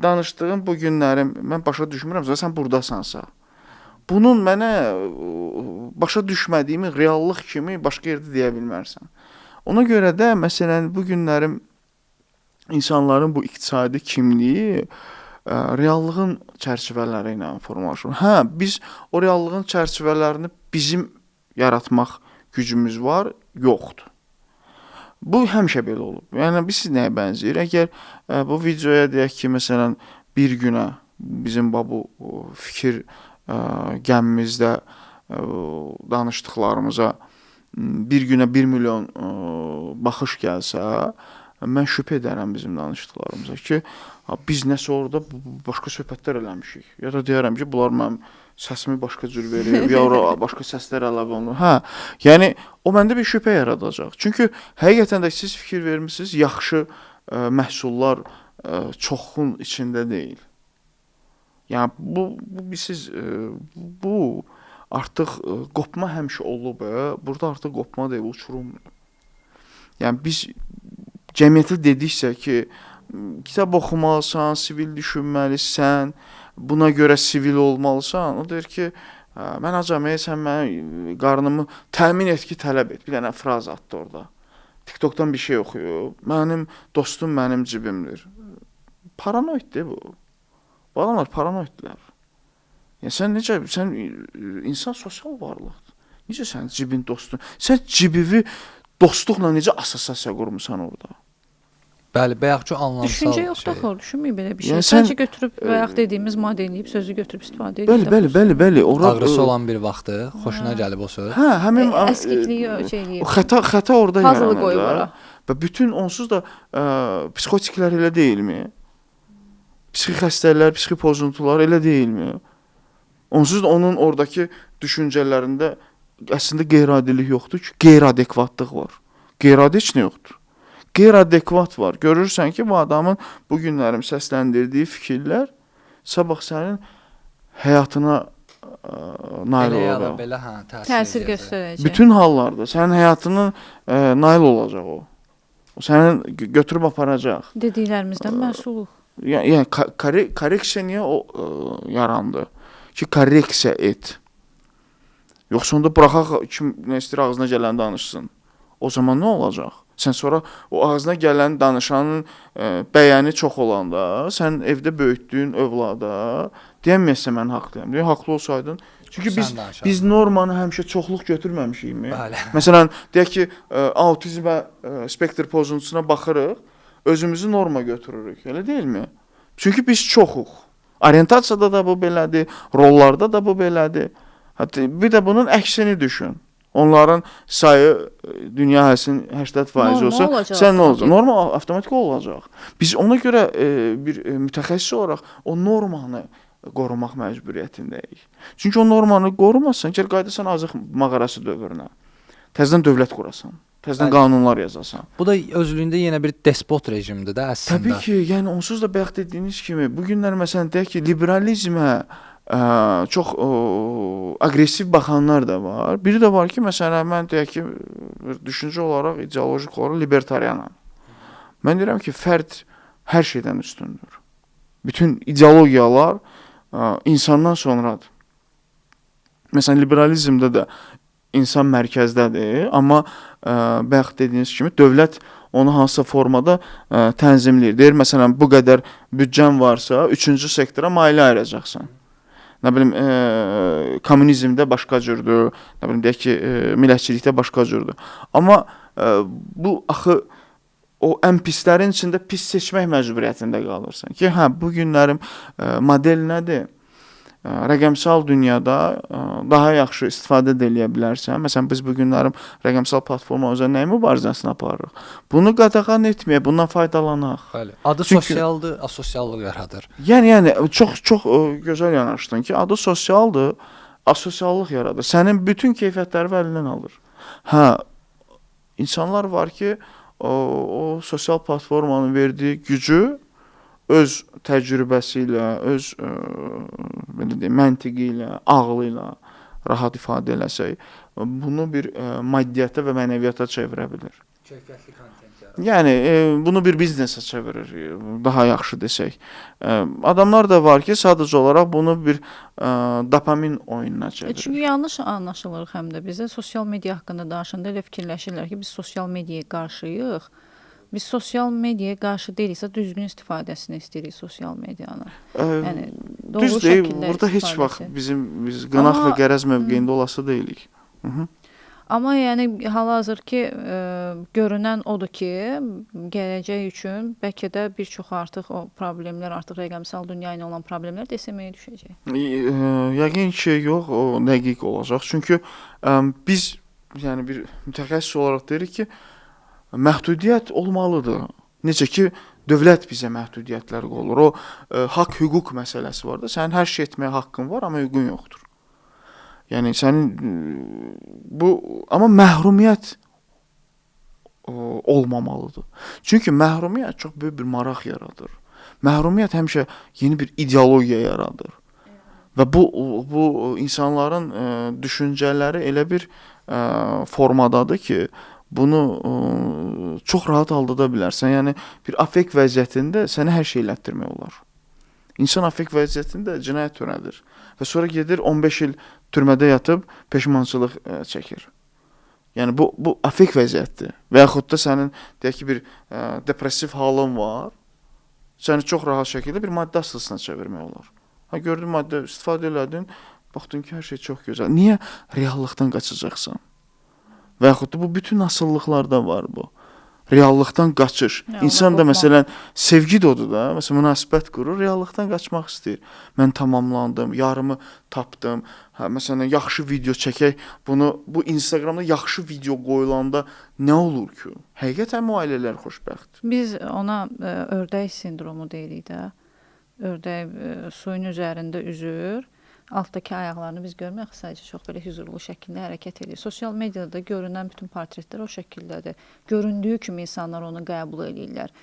danışdığın bu günlərim mən başa düşmürəmsə, sən burdasansa, bunun mənə başa düşmədiyimi reallıq kimi başqa yerdə deyə bilmərsən. Ona görə də məsələn bu günlərim insanların bu iqtisadi kimliyi reallığın çərçivələri ilə formalaşır. Hə, biz o reallığın çərçivələrini bizim yaratmaq gücümüz var, yoxdur. Bu həmişə belə olub. Yəni biz nəyə bənzəyir? Əgər bu videoya deyək ki, məsələn, bir günə bizim bu fikir gəmimizdə danışdıqlarımıza bir günə 1 milyon baxış gəlsə, mən şübhə edərəm bizim danışdıqlarımıza ki, biz nəsə orada başqa söhbətlər eləmişik. Ya da deyərəm ki, bunlar mənim səsimi başqa cür verir, ya ora başqa səslər əlavə olunur. Hə, yəni o məndə bir şübhə yaradacaq. Çünki həqiqətən də siz fikir vermisiniz, yaxşı məhsullar çoxun içində deyil. Yəni bu artıq qopma həmişə olub. Burada artıq qopma deyil, uçurumdur. Yəni biz cəmiyyətə dediksə ki, kitab oxumalısan, sivil düşünməlisən, buna görə sivil olmalısan, o deyir ki, mən acam, sən mənim qarnımı təmin et ki, tələb et. Bir dənə fraz atdı orada. TikTokdan bir şey oxuyub. Mənim dostum mənim cibimdir. Paranoiddir bu. Bu adamlar paranoiddirlər. Yəni sən insan sosial varlıqdır. Necə sən cibin dostun? Sən cibivi dostluqla necə assosiasiya qurmusan orada? Bəli, bayaqçı anlamsal Düşüncə yoxdur axı, düşünməyib belə bir şey. Yəni Sadəcə götürüb bayaq dediyimiz modelləyib sözü götürüb istifadə edir. Bəli. Ağrısı olan bir vaxtı, xoşuna gəlib o söz. Hə, həmin əskikliyi şey eləyib. O xəta orada Puzzle yaranır. qoyub ora. Və bütün onsuz da psixotiklər elə deyilmi? Psixi xəstəliklər, psixi pozuntular elə deyilmi? Onsuz da onun oradakı düşüncələrində əslində qeyri-adilik yoxdur ki, qeyri-adekvatlıq var. Qeyri-adi heç nə yoxdur. Qeyri-adekvat var. Görürsən ki, bu adamın bu günlərim səsləndirdiyi fikirlər sabah sənin həyatına nail Elə ya da olacaq. belə Təsir göstərəcək. Bütün hallarda sənin həyatına nail olacaq o. O səni götürüb aparacaq. Dediklərimizdən məsulluq. Yəni korreksiya niyə yarandı? Ki korreksiya et. Yoxsa onda buraxaq kim nə istəyir ağzına gələni danışsın. O zaman nə olacaq? Sən sonra o ağzına gələn danışanın bəyəni çox olanda, sən evdə böyütdüyün övlada deyəməyəsən mən haqlıyam. Deyə haqlı olsaydın. Çünki biz normanı həmişə çoxluq götürməmişikmi? Bəli. Məsələn, deyək ki, autizmə spektr pozuntusuna baxırıq, özümüzü norma götürürük, elə deyilmi? Çünki biz çoxuq. Orientasiyada da bu belədir, rollarda da bu belədir. Hətta bir də bunun əksini düşün. Onların sayı dünya əhalinin 80% olsa, sən nə olacaq? Normal avtomatik olacaq. Biz ona görə bir mütəxəssis olaraq o normanı qorumaq məcburiyyətindəyik. Çünki o normanı qorumazsan, gəl qayıdasan Azıq mağarası dövrünə. Təzədən dövlət qurasan, təzədən qanunlar yazasan. Bu da özlüyündə yenə bir despot rejimdir də əslində. Təbii ki, yəni onsuz da bayaq dediyiniz kimi, bu günlər məsələn deyək ki, liberalizmə çox aqressiv baxanlar da var. Biri də var ki, məsələn mən deyək ki, düşüncə olaraq, ideolojik olaraq libertarianam. Mən deyirəm ki, fərd hər şeydən üstündür. Bütün ideologiyalar insandan sonradır. Məsələn, liberalizmdə də insan mərkəzdədir, amma bayaq dediyiniz kimi dövlət onu hansısa formada tənzimləyir. Deyir, məsələn, bu qədər büdcən varsa, 3-cü sektora maliyyə ayıracaqsan. Nə bilim, kommunizmdə başqa cürdür, nə bilim, deyək ki, millətçilikdə başqa cürdür. Amma bu axı o ən pislərin içində pis seçmək məcburiyyətində qalırsan ki, hə, bu günlərim model nədir? Rəqəmsal dünyada daha yaxşı istifadə edə bilərsən. Məsələn, biz bu günlərim rəqəmsal platforma üzrə nəyin mübarizəsini aparırıq? Bunu qadağan etməyə, bundan faydalanaq. Bəli. Adı sosialdır, asosiallıq yaradır. Yəni çox gözəl yanaşdın ki, adı sosialdır, asosiallıq yaradır. Sənin bütün keyfiyyətlərini əlindən alır. Hə, insanlar var ki, o sosial platformanın verdiyi gücü öz təcrübəsi ilə, öz belə deyim, məntiqi ilə, ağlı ilə rahat ifadə eləsək, bunu bir maddiyyata və mənəviyyata çevirə bilər. Keyfiyyətli kontent yaradır. Yəni bunu bir biznesə çevirir, daha yaxşı desək. Adamlar da var ki, sadəcə olaraq bunu bir dopamin oyununa çevirir. Çünki yanlış anlaşılır həm də bizə sosial media haqqında danışanda elə fikirləşirlər ki, biz sosial mediaya qarşıyıq. Biz sosial mediaya qarşı deyilsə, düzgün istifadəsini istəyirik sosial medianın. Yəni doğru şəkildə burada heç vaxt biz qınaq və qərəz mövqeyində olası deyilik. Amma yəni hal-hazır ki, görünən odur ki, gələcək üçün bəlkə də bir çox artıq o problemlər, artıq rəqəmsal dünya ilə olan problemlər desəməyə düşəcək. Yəqin ki, yox, o dəqiq olacaq. Çünki biz yəni bir mütəxəssis olaraq deyirik ki, məhdudiyyət olmalıdır. Necə ki, dövlət bizə məhdudiyyətlər qoyur. O haqq, hüquq məsələsi var da, sənin hər şey etməyə haqqın var, amma hüququn yoxdur. Yəni sənin amma məhrumiyyət olmamalıdır. Çünki məhrumiyyət çox böyük bir maraq yaradır. Məhrumiyyət həmişə yeni bir ideologiya yaradır. Və bu insanların düşüncələri elə bir formadadır ki, bunu çox rahat aldada bilərsən. Yəni bir affekt vəziyyətində sənə hər şey elətdirmək olar. İnsan affekt vəziyyətində cinayət törədir və sonra gedir 15 il türmədə yatıb peşmançılıq çəkir. Yəni bu affekt vəziyyətdir. Və yaxud da sənin deyək ki, bir depressiv halın var. Səni çox rahat şəkildə bir maddə asılısına çevirmək olar. Ha, gördün maddə istifadə elədin, baxdın ki, hər şey çox gözəl. Niyə reallıqdan qaçacaqsan? Və yaxud da bu bütün asıllıqlarda var bu. Reallıqdan qaçış. İnsan da məsələn sevgi dodur da, məsələn münasibət qurur, reallıqdan qaçmaq istəyir. Mən tamamlandım, yarımı tapdım. Hə, məsələn yaxşı video çəkək, bu Instagramda yaxşı video qoyulanda nə olur ki? Həqiqətən o ailələr xoşbəxt. Biz ona ördək sindromu deyirik də. Ördək suyun üzərində üzür. Altdakı ayaqlarını biz görmürük, sadəcə çox belə hüzurlu şəkildə hərəkət edir. Sosial mediada görünən bütün portretlər o şəkildədir. Göründüyü kimi insanlar onu qəbul edirlər.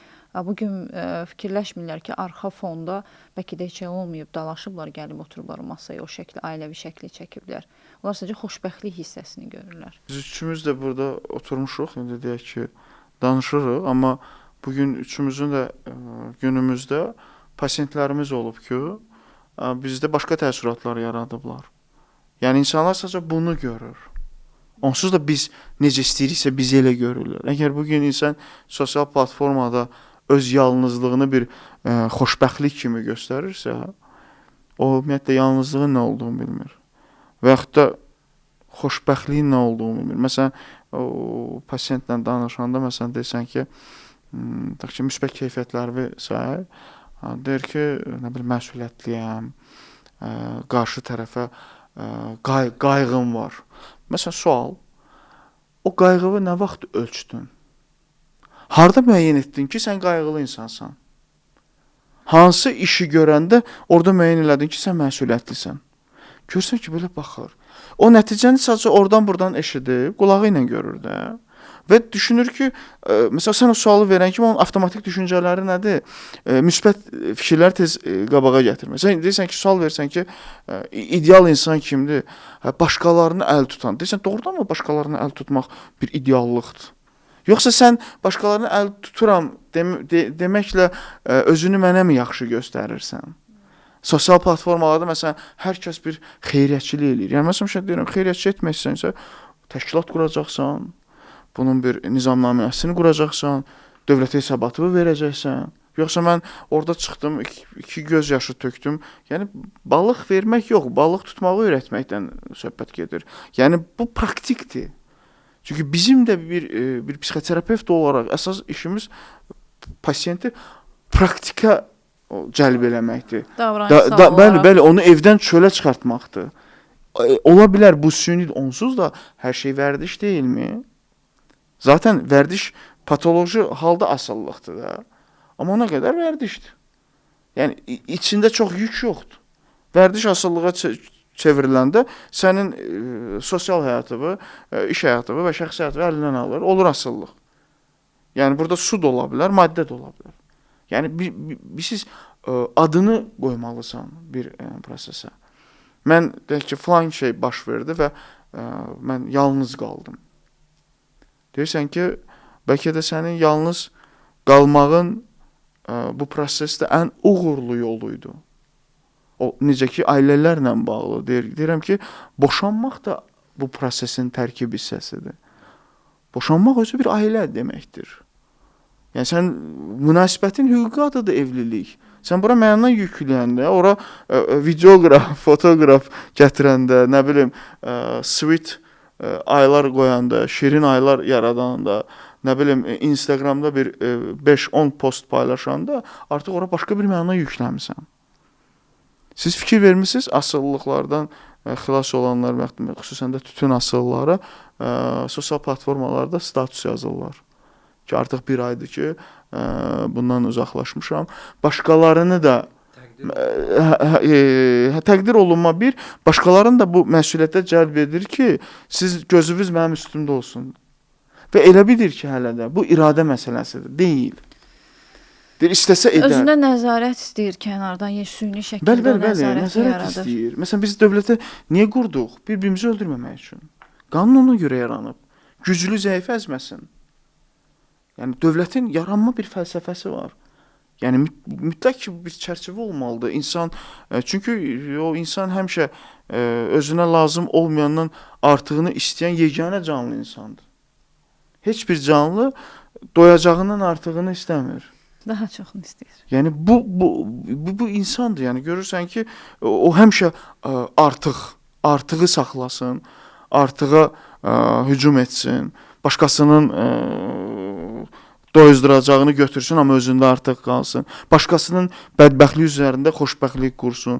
Bugün fikirləşmirlər ki, arxa fonda bəlkə də heç olmayıb, dalaşıblar, gəlib oturublar masaya, o şəkli, ailəvi şəkli çəkiblər. Onlar sadəcə xoşbəxtlik hissəsini görürlər. Biz üçümüz də burada oturmuşuq, indi deyək ki, danışırıq, amma bugün üçümüzün də günümüzdə pasientlərimiz olub ki, bizdə başqa təəssüratlar yaradıblar. Yəni insanlar sadəcə bunu görür. Onsuz da biz necə istəyiriksə bizi elə görürlər. Əgər bu gün insan sosial platformada öz yalnızlığını bir xoşbəxtlik kimi göstərirsə, o ümumiyyətlə yalnızlığın nə olduğunu bilmir. Və yaxud da xoşbəxtliyin nə olduğunu bilmir. Məsələn, o pasientlə danışanda məsələn desən ki, tutaq ki, müsbət keyfiyyətləri say, deyir ki, nə bilim, məsuliyyətliyəm, qarşı tərəfə qayğım var. Məsələn, sual, o qayğını nə vaxt ölçdün? Harda müəyyən etdin ki, sən qayğılı insansan? Hansı işi görəndə orada müəyyən elədin ki, sən məsuliyyətlisən? Görsən ki, belə baxır. O nəticəni sadəcə oradan-buradan eşidib, qulağı ilə görür də. Və düşünür ki, məsələn, sən o sualı verən kimi onun avtomatik düşüncələri nədir? Müsbət fikirlər tez qabağa gətirmir. Sən deyirsən ki, sual versən ki, ideal insan kimdir? Başqalarını əl tutan. Deyirsən, doğrudan mı başqalarını əl tutmaq bir ideallıqdır? Yoxsa sən başqalarını əl tuturam deməklə özünü mənə mi yaxşı göstərirsən? Sosial platformalarda məsələn hər kəs bir xeyriyyətçilik eləyir. Yəni məsələn deyirəm, xeyriyyətçi etməksənsə təşkilat quracaqsan, bunun bir nizamnaməsini quracaqsan, dövlətə hesabatını verəcəksən. Yoxsa mən orada çıxdım, iki göz yaşı tökdüm. Yəni balıq vermək yox, balıq tutmağı öyrətməkdən söhbət gedir. Yəni bu praktikdir. Çünki bizim də bir psixoterapevt olaraq əsas işimiz pasiyenti praktika cəlb eləməkdir. Bəli, onu evdən çölə çıxartmaqdır. Ola bilər bu süni, onsuz da hər şey vərdiş deyilmi? Zaten vərdiş patoloji halda asıllıqdır da. Amma ona qədər vərdişdir. Yəni içində çox yük yoxdur. Vərdiş asıllığa çevriləndə sənin sosial həyatını, iş həyatını və şəxsi həyatını əlindən alır, olur asıllıq. Yəni burada su da ola bilər, maddə də ola bilər. Yəni siz adını qoymalısan bir prosesə. Mən deyək ki, filan şey baş verdi və mən yalnız qaldım. Deyirsən ki, bəlkə də sənin yalnız qalmağın bu prosesdə ən uğurlu yoluydu. O necə ki, ailələrlə bağlı. Deyirəm ki, boşanmaq da bu prosesin tərkib hissəsidir. Boşanmaq özü bir ailə deməkdir. Yəni sən münasibətin hüquqi adıdır evlilik. Sən bura məndən yükləyəndə, ora videoqraf, fotoqraf gətirəndə, nə bilim, sweet aylar qoyanda, şirin aylar yaradanda, nə bilim, Instagramda bir 5-10 post paylaşanda artıq ora başqa bir məna yükləmisən. Siz fikir vermisiniz asılılıqlardan xilas olanlar, xüsusən də tütün asıllıları sosial platformalarda status yazırlar. Ki artıq bir aydır ki, bundan uzaqlaşmışam. Başqalarını da təqdir olunma bir, başqalarını da bu məsuliyyətə cəlb edir ki, siz gözünüz mənim üstümdə olsun. Və elə bilir ki, hələ də bu iradə məsələsidir, deyil. Deyir, istəsə edər. Özünə nəzarət istəyir kənardan, süni şəkildə nəzarət yaradır. İstəyir. Məsələn, biz dövlətə niyə qurduq? Bir-birimizi öldürməmək üçün. Qanun ona görə yaranıb. Güclü zəif əzməsin. Yəni, dövlətin yaranma bir fəlsəfəsi var. Yəni, mütləq ki, bir çərçivə olmalıdır. İnsan, çünki o insan həmişə özünə lazım olmayandan artığını istəyən yeganə canlı insandır. Heç bir canlı doyacağından artığını istəmir. Daha çoxunu istəyir. Yəni, bu insandır. Yəni, görürsən ki, o həmişə artığı saxlasın, artığa hücum etsin, başqasının doyuzduracağını götürsün, amma özündə artıq qalsın. Başqasının bədbəxtlik üzərində xoşbəxtlik qursun.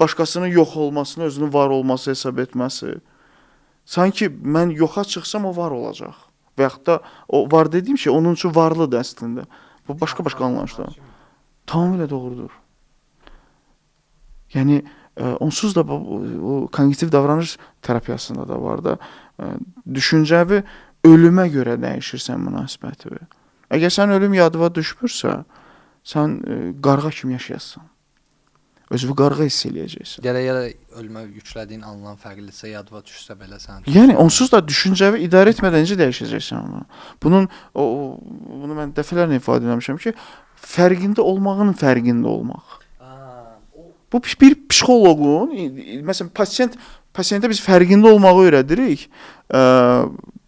Başqasının yox olmasını, özünün var olması hesab etməsi. Sanki mən yoxa çıxsam, o var olacaq. Və yaxud da o var dediyim şey onun üçün varlıdır əslində. Bu başqa anlayışlar. Tamamilə doğrudur. Yəni, onsuz da o kognitiv davranış terapiyasında da var da, düşüncəvi ölümə görə dəyişirsən münasibəti. Əgər sən ölüm yadıva düşmürsə, sən qarğa kimi yaşayasın. Özünü qarğa hiss eləyəcəksən. Gərək ölümə yüklədiyin alınan fərqlisə yadıva düşsə belə sən. Yəni onsuz da düşüncəvi idarə etmədən necə dəyişəcəksən bunu? Bunu mən dəfələrlə ifadə etmişəm ki, fərqində olmağın fərqində olmaq. Bu bir psixoloqun, məsələn, pasiyent Pasiyentə biz fərqində olmağı öyrədirik.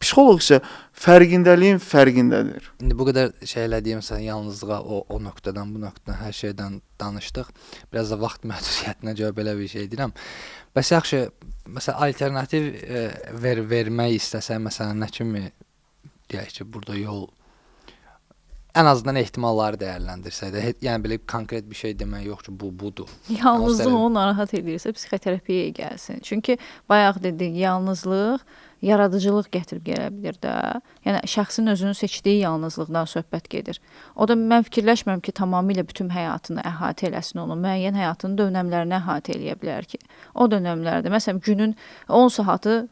Psixoloq isə fərqindəliyin fərqindədir. İndi bu qədər şey elədiyim məsələn yalnızlığa o nöqtədən bu nöqtədən hər şeydən danışdıq. Biraz da vaxt məhdudiyyətinə görə belə bir şey deyirəm. Bəs yaxşı, məsələn alternativ vermək istəsə məsələn nə kimi deyək ki, burada yol ən azından ehtimalları dəyərləndirsək də, yəni belə konkret bir şey demək yox ki, bu budur. Yalnızlıq onu narahat edirsə psixoterapiyaya gəlsin. Çünki bayaq dedik, yalnızlıq yaradıcılıq gətirib gələ bilər də. Yəni şəxsin özünün seçdiyi yalnızlıqdan söhbət gedir. O da mən fikirləşmirəm ki, tamamilə bütün həyatını əhatə eləsin onu. Müəyyən həyatının dönəmlərini əhatə eləyə bilər ki. O dönəmlərdə məsələn günün 10 saatı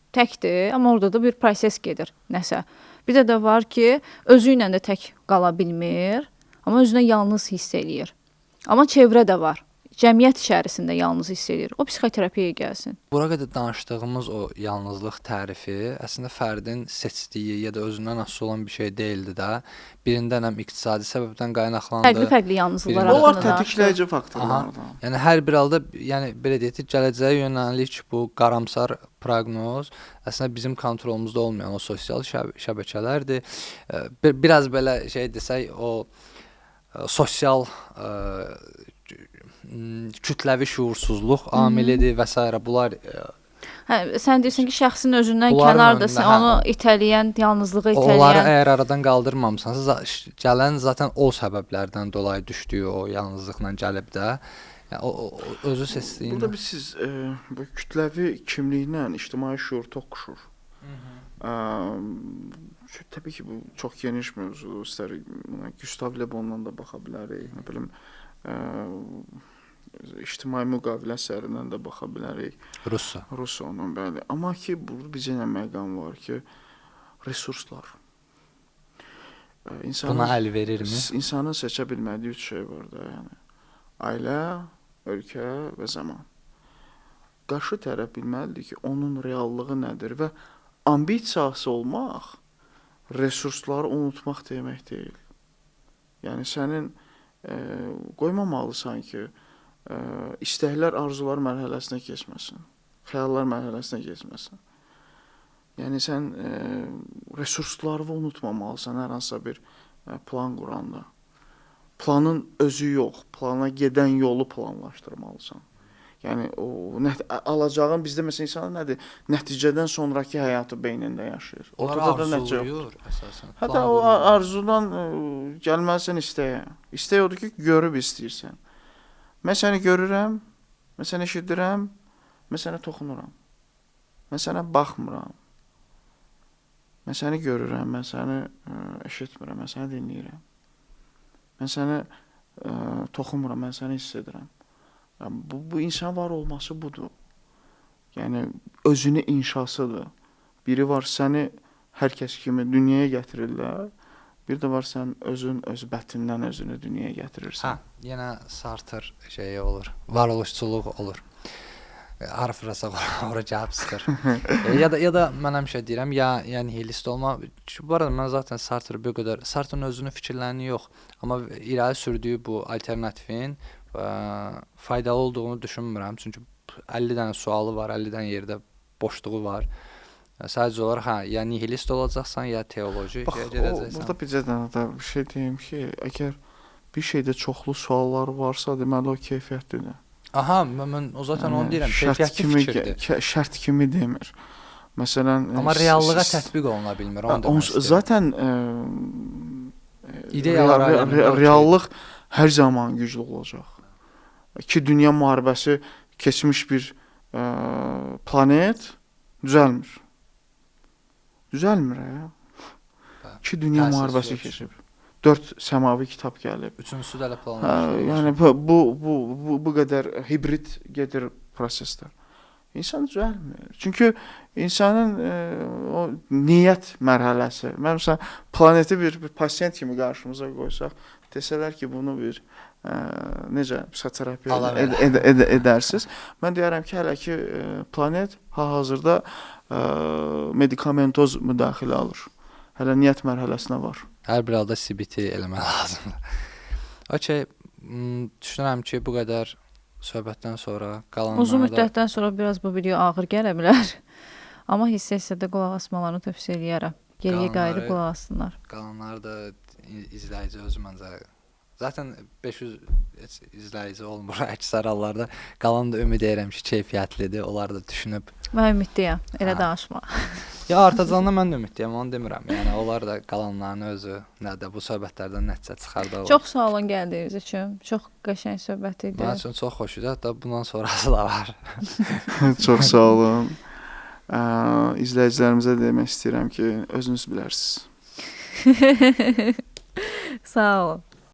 təkdir, amma orada da bir proses gedir nəsə. Bir də var ki, özü ilə də tək qala bilmir, amma özünə yalnız hiss eləyir. Amma çevrə də var. Cəmiyyət içərisində yalnız hiss edir. O psixoterapiyaya gəlsin. Bura qədər danışdığımız o yalnızlıq tərifi əslində fərdin seçdiyi ya da özündən asılı olan bir şey deyildi də. Birindən həm iqtisadi səbəbdən qaynaqlandı. Fərqli yalnızlıqlar Onlar haqqında tətikləyici faktorlardır. Yəni hər bir halda, yəni belə deyək, gələcəyə yönəlik bu qaramsar proqnoz əslində bizim kontrolumuzda olmayan o sosial şəbəkələrdir. Biraz belə şey desək, o sosial kütləvi şuursuzluq amilidir və s. bunlar sən deyirsən ki, şəxsin özündən Bunların kənardasın, önündə, onu itələyən, yalnızlığı onları itələyən. əgər aradan qaldırmamısansa, gələn zaten o səbəblərdən dolayı düşdüyü o yalnızlıqla gəlib də. Yəni o özü seçdiyin. Burada biz siz bu kütləvi kimliklə ictimai şuur toqquşur. Təbii ki, bu çox geniş mövzudur. İstər Gustav Le Bondan da baxa bilərik, nə bilim, ictimai müqavilə əsərindən də baxa bilərik. Russonun, bəli. Amma ki, burada bizə nə məqam var ki, resurslar. Buna əl verirmi? İnsanın seçə bilmədiyi 3 şey var da, yəni. Ailə, ölkə və zaman. Qarşı tərəf bilməlidir ki, onun reallığı nədir və ambisiyası olmaq resursları unutmaq demək deyil. Yəni sənin qoymamalısan ki, istəklər, arzular mərhələsinə keçməsin, xəyallar mərhələsinə keçməsin. Yəni sən resursları unutmamalısan hər hansısa bir plan quranda. Planın özü yox, plana gedən yolu planlaşdırmalısan. Yəni o alacağın bizdə məsələn insan nədir? Nəticədən sonrakı həyatı beynində yaşayır. Ortada da arzuluyur əsasən. Hətta o arzudan gəlməlisən istəyə. İstək odur ki, görüb istəyirsən. Mən səni görürəm, mən səni eşidirəm, mən sənə toxunuram. Mən sənə baxmıram. Mən səni görürəm, mən səni eşitmirəm, mən səni dinləyirəm. Mən səni toxunmuram, mən səni hiss edirəm. Yəni, bu insan var olması budur. Yəni, özünü inşasıdır. Biri var səni hər kəs kimi dünyaya gətirirlər. Bir də var sən özün öz bətindən özünü dünyaya gətirirsən. Yenə Sartre şeyi olur. Varoluşçuluq olur. Harfrasaq ora gəlib çıxır. ya da mən həmişə deyirəm, ya nihilist olma. Bu arada mən zaten Sartre bir qədər Sartre'ın özünün fikirlərini yox, amma irəli sürdüyü bu alternativin faydalı olduğunu düşünmürəm. Çünki 50 dənə sualı var, 50 dənə yerdə boşluğu var. Sadəcə olaraq ya nihilist olacaqsan, ya teoloji gedəcəksən. Burada bizə də bir şey deyim ki, əgər bir şeydə çoxlu suallar varsa, deməli o keyfiyyətlidir. Aha, mən o zaten onu deyirəm, keyfiyyətli fikirdir. Şərt kimi demir. Məsələn, amma reallığa tətbiq oluna bilmir, onu demək istəyirəm. Zaten reallıq hər zaman güclü olacaq. İki dünya müharibəsi keçmiş bir planet düzəlmir. Düzəlmir ya. İki dünya müharibəsi keçib. 4 səmavi kitab gəlib. Üçüncüsü də elə planlaşdırılır. Yəni bu qədər hibrid gedir proseslər. İnsan düzəlmir. Çünki insanın o niyyət mərhələsi. Məsələn, planeti bir pasiyent kimi qarşımıza qoysaq, desələr ki, bunu bir necə psixoterapiya edərsiniz. Mən deyərəm ki, hələ ki planet hal-hazırda medikamentoz müdaxilə alır. Hələ niyyət mərhələsinə var. Hər bir halda CBT eləmək lazımdır. Okey, düşünürəm ki, bu qədər söhbətdən sonra qalanlara Uzun da müddətdən sonra biraz bu video ağır gələ bilər. Amma hiss-hissədə qulaq asmalarını tövsiyə eləyərəm. Geriyə qayıdıb Qalanları- qulaq assınlar. qalanlar da izləyici özü məncə zaten 500 heç izləyici olmur əksər hallarda. Qalan da ümid edirəm ki, keyfiyyətlidir. Onlar da düşünüb. Mən ümidliyəm. Elə Ha. danışma. Ya artacağına mən də ümidliyəm, onu demirəm. Yəni onlar da qalanların özü nədə bu söhbətlərdən nəticə çıxardarlar. Çox sağ olun gəldiyiniz üçün. Çox qəşəng söhbət idi. Mənim üçün çox xoş idi. Hətta bundan sonrası da var. Çox sağ olun. İzləyicilərimizə demək istəyirəm ki, özünüz bilərsiniz. Sağ olun.